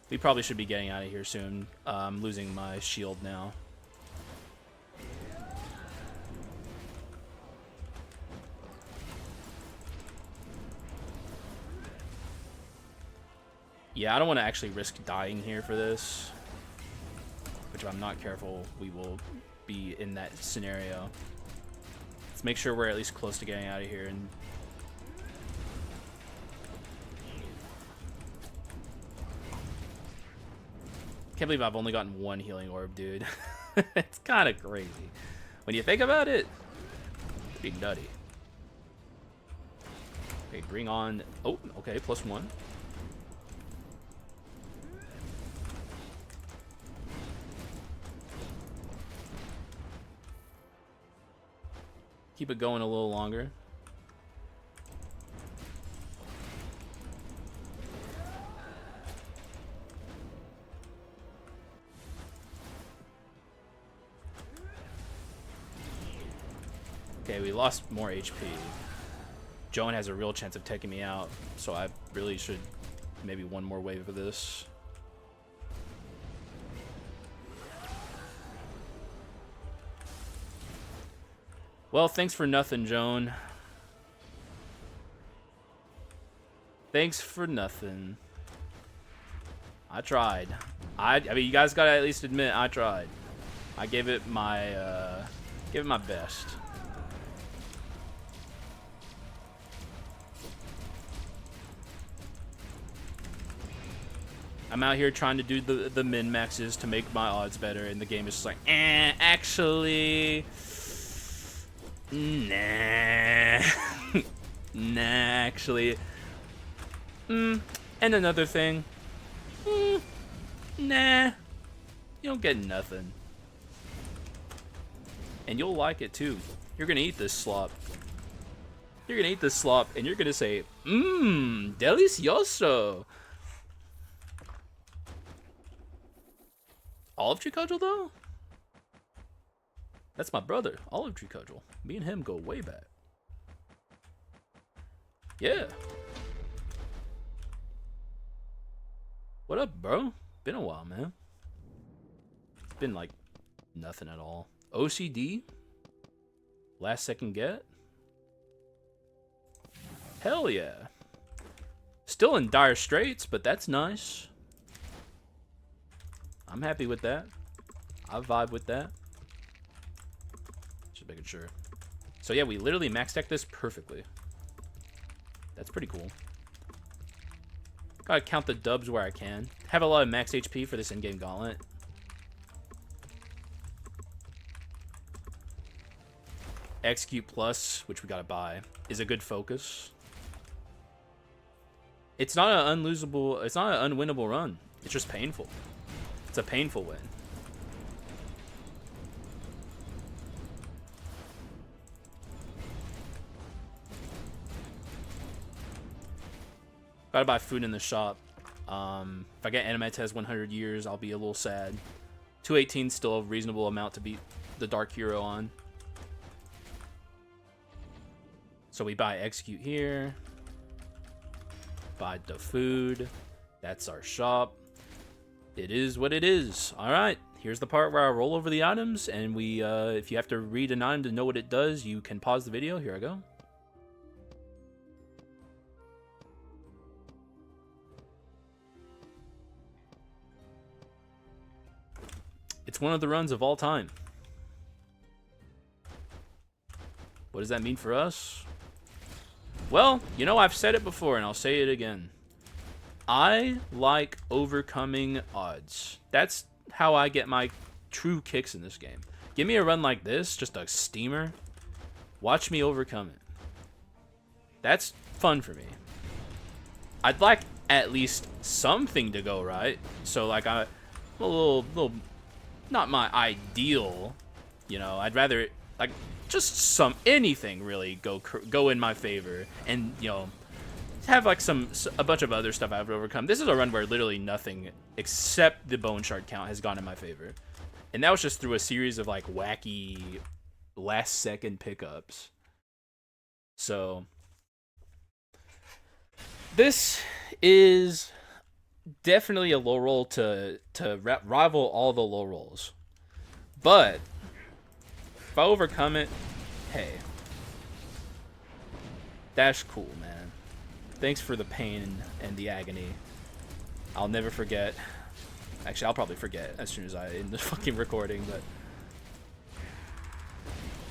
We probably should be getting out of here soon. I'm losing my shield now. Yeah, I don't want to actually risk dying here for this. Which, if I'm not careful, we will be in that scenario. Let's make sure we're at least close to getting out of here. And can't believe I've only gotten 1 healing orb, dude. It's kind of crazy. When you think about it, it's pretty nutty. Okay, bring on... Oh, okay, +1. Keep it going a little longer. Okay, we lost more HP. Joan has a real chance of taking me out, so I really should maybe one more wave of this. Well, thanks for nothing, Joan. Thanks for nothing. I tried. I mean, you guys gotta at least admit I tried. I gave it my best. I'm out here trying to do the min maxes to make my odds better, and the game is just like, actually, nah, nah, actually, and another thing, nah, you don't get nothing, and you'll like it too. You're gonna eat this slop. You're gonna eat this slop, and you're gonna say, delicioso. Olive Tree Cudgel, though? That's my brother, Olive Tree Cudgel. Me and him go way back. Yeah. What up, bro? Been a while, man. It's been like nothing at all. OCD? Last second get? Hell yeah. Still in dire straits, but that's nice. I'm happy with that. I vibe with that. Just making sure. So yeah, we literally max decked this perfectly. That's pretty cool. Gotta count the dubs where I can. Have a lot of max HP for this in-game gauntlet. Execute Plus, which we gotta buy, is a good focus. It's not an unlosable, it's not an unwinnable run. It's just painful. It's a painful win. Gotta buy food in the shop. If I get Animatez 100 years, I'll be a little sad. 218 is still a reasonable amount to beat the Dark Hero on. So we buy Execute here. Buy the food. That's our shop. It is what it is. Alright, here's the part where I roll over the items, and we, if you have to read an item to know what it does, you can pause the video. Here I go. It's one of the runs of all time. What does that mean for us? Well, you know, I've said it before, and I'll say it again. I like overcoming odds. That's how I get my true kicks in this game. Give me a run like this, just a steamer. Watch me overcome it. That's fun for me. I'd like at least something to go right. So like I'm a little, not my ideal, you know. I'd rather like just anything really go in my favor, and you know, have like a bunch of other stuff I've overcome. This is a run where literally nothing except the bone shard count has gone in my favor, and that was just through a series of like wacky last second pickups. So this is definitely a low roll to rival all the low rolls, but if I overcome it, hey, that's cool, man. Thanks for the pain and the agony. I'll never forget. Actually, I'll probably forget as soon as I end the fucking recording, but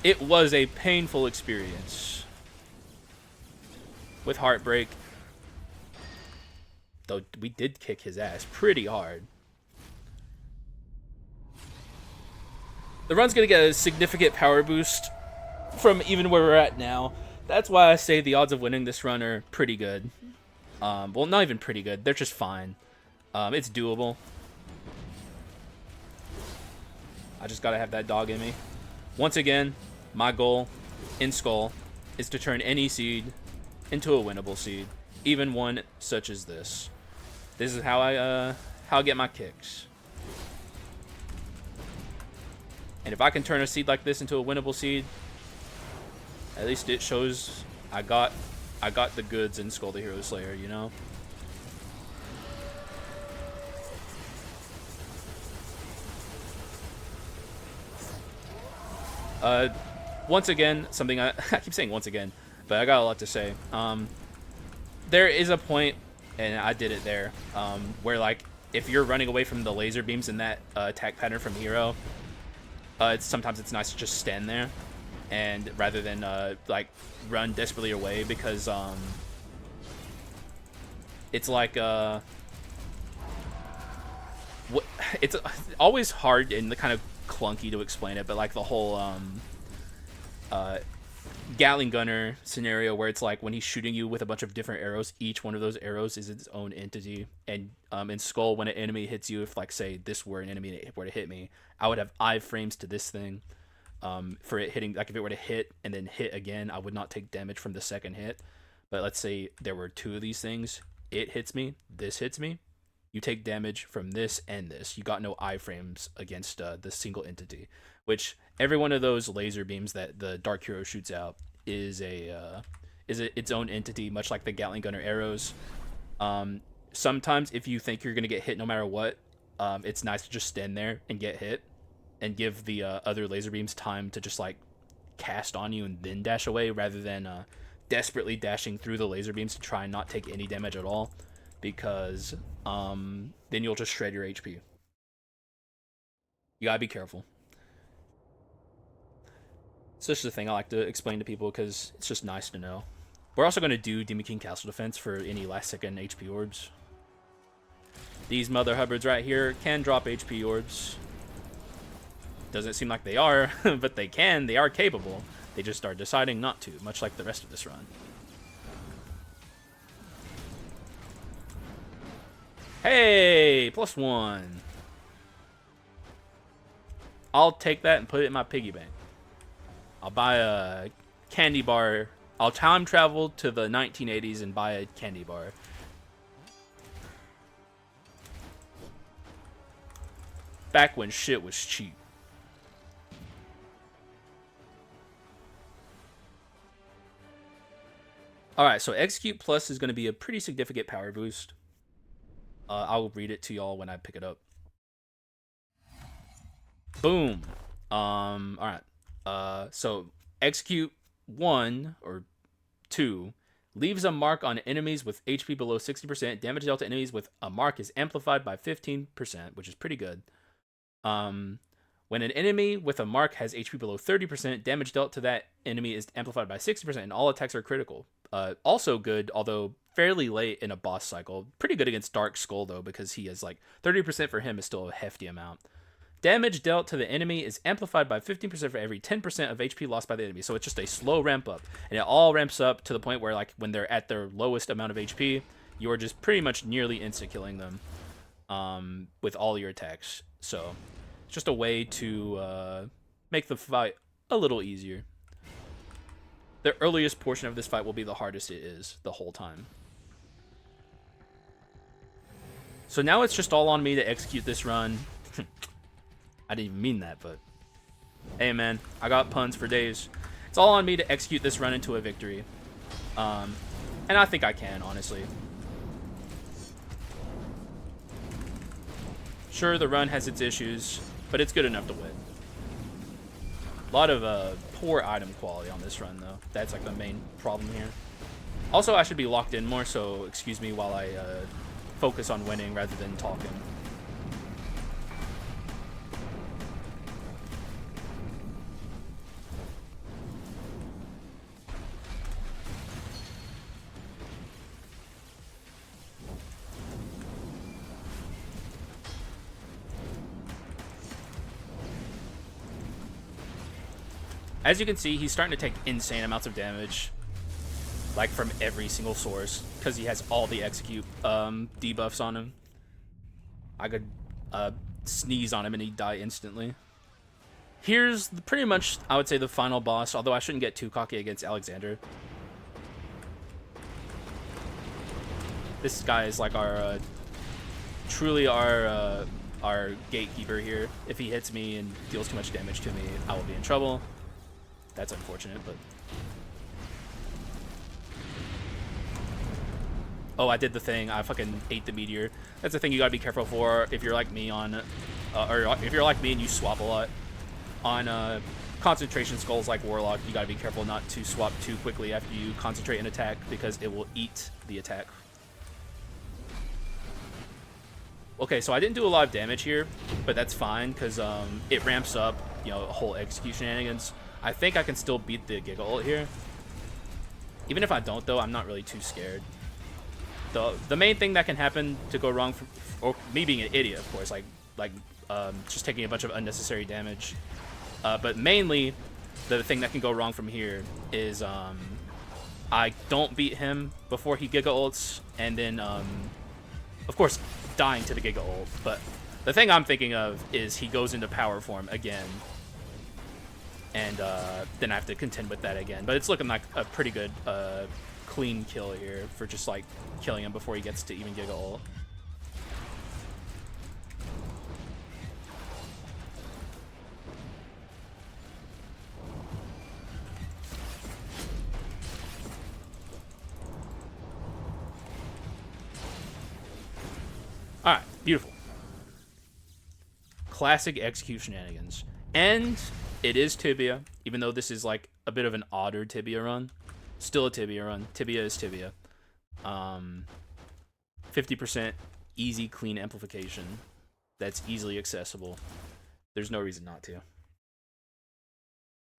it was a painful experience with heartbreak. Though we did kick his ass pretty hard. The run's gonna get a significant power boost from even where we're at now. That's why I say the odds of winning this run are pretty good. Well, not even pretty good. They're just fine. It's doable. I just gotta have that dog in me. Once again, my goal in Skul is to turn any seed into a winnable seed, even one such as this. This is how I get my kicks. And if I can turn a seed like this into a winnable seed, at least it shows I got the goods in Skul the Hero Slayer, you know? Once again, something I keep saying once again, but I got a lot to say. There is a point, and I did it there, where like if you're running away from the laser beams in that attack pattern from Hero, sometimes it's nice to just stand there, and rather than like run desperately away, because it's like it's always hard and kind of clunky to explain it, but like the whole Gatling gunner scenario where it's like when he's shooting you with a bunch of different arrows, each one of those arrows is its own entity. And in Skul, when an enemy hits you, if like say this were an enemy were to hit me, I would have iframes to this thing for it hitting. Like if it were to hit and then hit again, I would not take damage from the second hit. But let's say there were two of these things, it hits me, this hits me, you take damage from this and this. You got no iframes against the single entity, which every one of those laser beams that the Dark Hero shoots out is its own entity, much like the Gatling gunner arrows. Sometimes if you think you're gonna get hit no matter what, it's nice to just stand there and get hit, and give the other laser beams time to just like cast on you and then dash away, rather than desperately dashing through the laser beams to try and not take any damage at all, because then you'll just shred your HP. You gotta be careful. It's just the thing I like to explain to people because it's just nice to know. We're also going to do Demon King Castle Defense for any last second HP orbs. These mother hubbards right here can drop HP orbs. Doesn't seem like they are, but they can. They are capable. They just are deciding not to, much like the rest of this run. Hey, +1. I'll take that and put it in my piggy bank. I'll buy a candy bar. I'll time travel to the 1980s and buy a candy bar. Back when shit was cheap. Alright, so Execute Plus is going to be a pretty significant power boost. I'll read it to y'all when I pick it up. Boom. Alright. So Execute 1 or 2 leaves a mark on enemies with HP below 60%. Damage dealt to enemies with a mark is amplified by 15%, which is pretty good. When an enemy with a mark has HP below 30%, damage dealt to that enemy is amplified by 60%, and all attacks are critical. Also good, although fairly late in a boss cycle. Pretty good against Dark Skul, though, because he is like 30% for him is still a hefty amount. Damage dealt to the enemy is amplified by 15% for every 10% of HP lost by the enemy. So it's just a slow ramp up. And it all ramps up to the point where, like, when they're at their lowest amount of HP, you are just pretty much nearly insta-killing them with all your attacks. So it's just a way to make the fight a little easier. The earliest portion of this fight will be the hardest it is the whole time. So now it's just all on me to execute this run. I didn't even mean that, but hey, man, I got puns for days. It's all on me to execute this run into a victory. And I think I can, honestly. Sure, the run has its issues, but it's good enough to win. A lot of poor item quality on this run, though. That's like the main problem here. Also, I should be locked in more, so excuse me while I focus on winning rather than talking. As you can see, he's starting to take insane amounts of damage, like from every single source, because he has all the execute debuffs on him. I could sneeze on him and he'd die instantly. Here's pretty much, I would say, the final boss, although I shouldn't get too cocky against Alexander. This guy is like our, truly our gatekeeper here. If he hits me and deals too much damage to me, I will be in trouble. That's unfortunate, but... Oh, I did the thing. I fucking ate the meteor. That's the thing you gotta be careful for if you're like me on... or if you're like me and you swap a lot. On concentration skulls like Warlock, you gotta be careful not to swap too quickly after you concentrate an attack, because it will eat the attack. Okay, so I didn't do a lot of damage here, but that's fine, because it ramps up, you know, a whole execution shenanigans. I think I can still beat the Giga ult here. Even if I don't, though, I'm not really too scared. The main thing that can happen to go wrong, or me being an idiot, of course, like just taking a bunch of unnecessary damage. But mainly, the thing that can go wrong from here is I don't beat him before he Giga ults, and then, of course, dying to the Giga ult. But the thing I'm thinking of is he goes into power form again. And then I have to contend with that again. But it's looking like a pretty good clean kill here for just like killing him before he gets to even Giga ult. Alright, beautiful. Classic execution shenanigans. And it is Tibia, even though this is like a bit of an odder Tibia run. Still a Tibia run. Tibia is Tibia. 50% easy, clean amplification. That's easily accessible. There's no reason not to.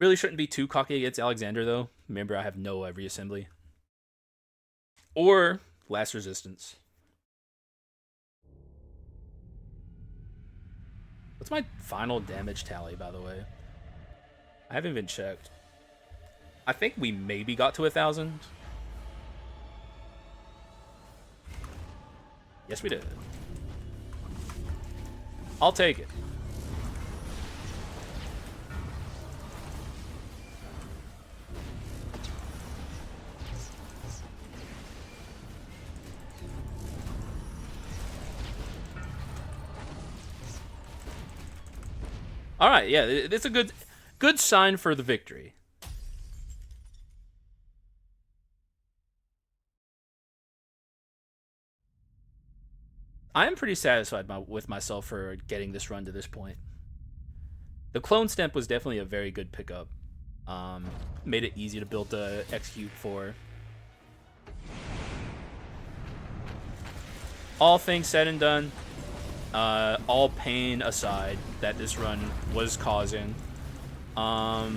Really shouldn't be too cocky against Alexander, though. Remember, I have no reassembly. Or last resistance. What's my final damage tally, by the way? I haven't even checked. I think we maybe got to 1,000. Yes, we did. I'll take it. All right, yeah, it's a good sign for the victory. I am pretty satisfied with myself for getting this run to this point. The clone stamp was definitely a very good pickup. Made it easy to build the execute for. All things said and done, all pain aside that this run was causing, I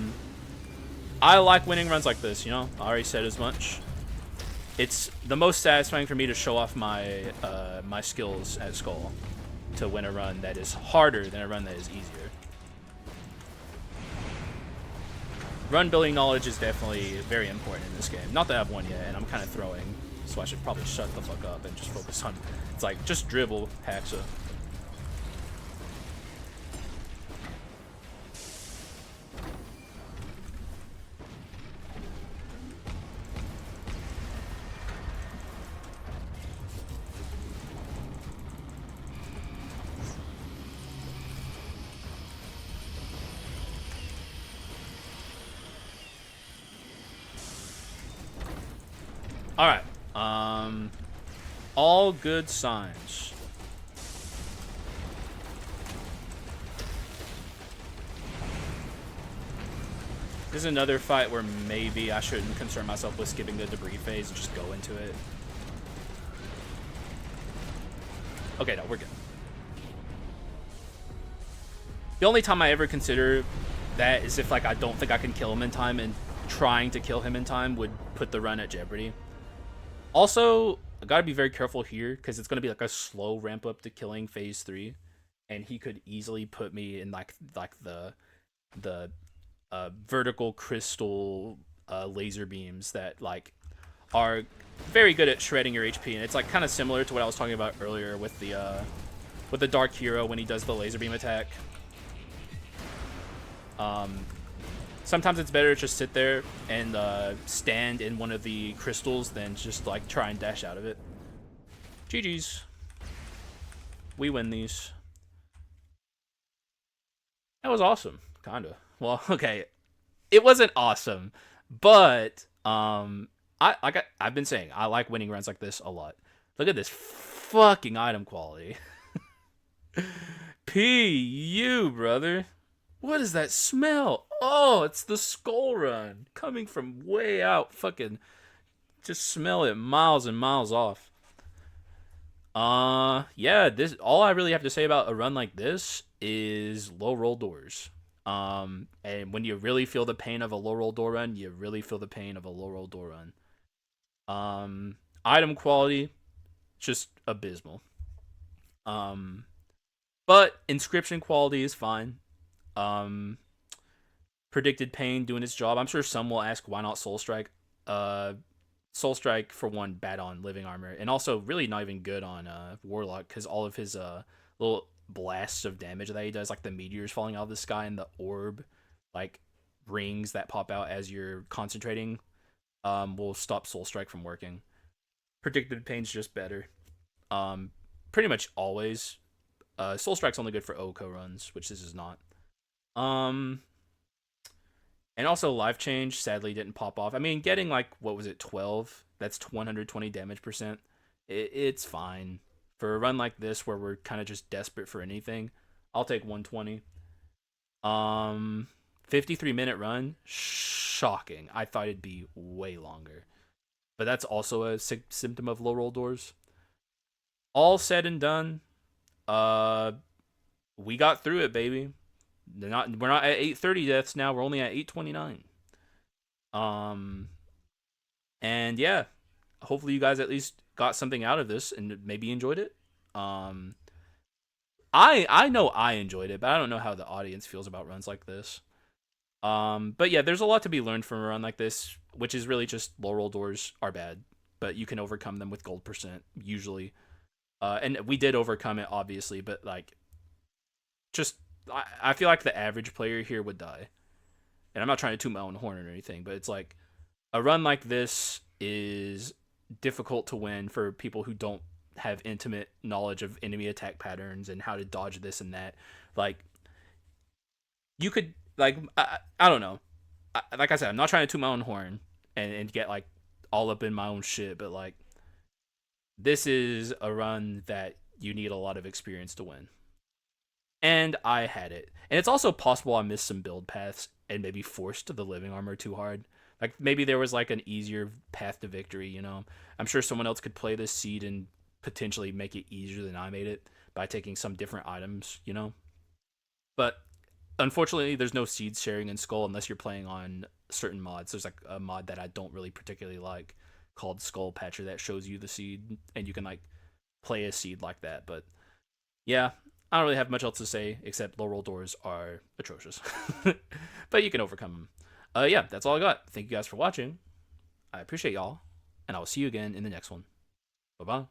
like winning runs like this, you know? I already said as much. It's the most satisfying for me to show off my my skills at Skul to win a run that is harder than a run that is easier. Run building knowledge is definitely very important in this game. Not that I've won yet, and I'm kind of throwing, so I should probably shut the fuck up and just focus on... It's like, just dribble Haxa. All right. All good signs. This is another fight where maybe I shouldn't concern myself with skipping the debris phase and just go into it. Okay, no, we're good. The only time I ever consider that is if like I don't think I can kill him in time, and trying to kill him in time would put the run at jeopardy. Also, I gotta be very careful here because it's gonna be like a slow ramp up to killing phase 3, and he could easily put me in like the vertical crystal laser beams that like are very good at shredding your HP, and it's like kind of similar to what I was talking about earlier with the Dark Hero when he does the laser beam attack. Sometimes it's better to just sit there and stand in one of the crystals than just like try and dash out of it. GG's. We win these. That was awesome, kinda. Well, okay, it wasn't awesome, but I've been saying I like winning runs like this a lot. Look at this fucking item quality. PU, brother. What is that smell? Oh, it's the Skull run coming from way out. Fucking just smell it miles and miles off. Yeah, this all I really have to say about a run like this is low roll doors. And when you really feel the pain of a low roll door run, you really feel the pain of a low roll door run. Item quality, just abysmal. But inscription quality is fine. Predicted pain doing its job. I'm sure some will ask why not Soul Strike. Soul Strike for one, bad on living armor, and also really not even good on Warlock because all of his little blasts of damage that he does, like the meteors falling out of the sky and the orb, like rings that pop out as you're concentrating, will stop Soul Strike from working. Predicted pain's just better. Pretty much always. Soul Strike's only good for Oko runs, which this is not. And also life change sadly didn't pop off. I mean, getting like what was it, 12? That's 120 damage percent. It's fine for a run like this where we're kind of just desperate for anything. I'll take 120. 53-minute run, shocking. I thought it'd be way longer, but that's also a symptom of low roll doors. All said and done, we got through it, baby. We're not at 830 deaths now. We're only at 829. And yeah, hopefully you guys at least got something out of this and maybe enjoyed it. I know I enjoyed it, but I don't know how the audience feels about runs like this. But yeah, there's a lot to be learned from a run like this, which is really just low roll doors are bad, but you can overcome them with gold percent usually. And we did overcome it obviously, but like, just I feel like the average player here would die. And I'm not trying to toot my own horn or anything, but it's like a run like this is difficult to win for people who don't have intimate knowledge of enemy attack patterns and how to dodge this and that. Like, you could, like, I don't know. Like I said, I'm not trying to toot my own horn and get, like, all up in my own shit, but, like, this is a run that you need a lot of experience to win. And I had it. And it's also possible I missed some build paths and maybe forced the living armor too hard. Like, maybe there was, like, an easier path to victory, you know? I'm sure someone else could play this seed and potentially make it easier than I made it by taking some different items, you know? But unfortunately, there's no seed sharing in Skull unless you're playing on certain mods. There's, like, a mod that I don't really particularly like called Skull Patcher that shows you the seed, and you can, like, play a seed like that. But, yeah, I don't really have much else to say except low roll doors are atrocious. But you can overcome them. Yeah, that's all I got. Thank you guys for watching. I appreciate y'all, and I will see you again in the next one. Bye-bye.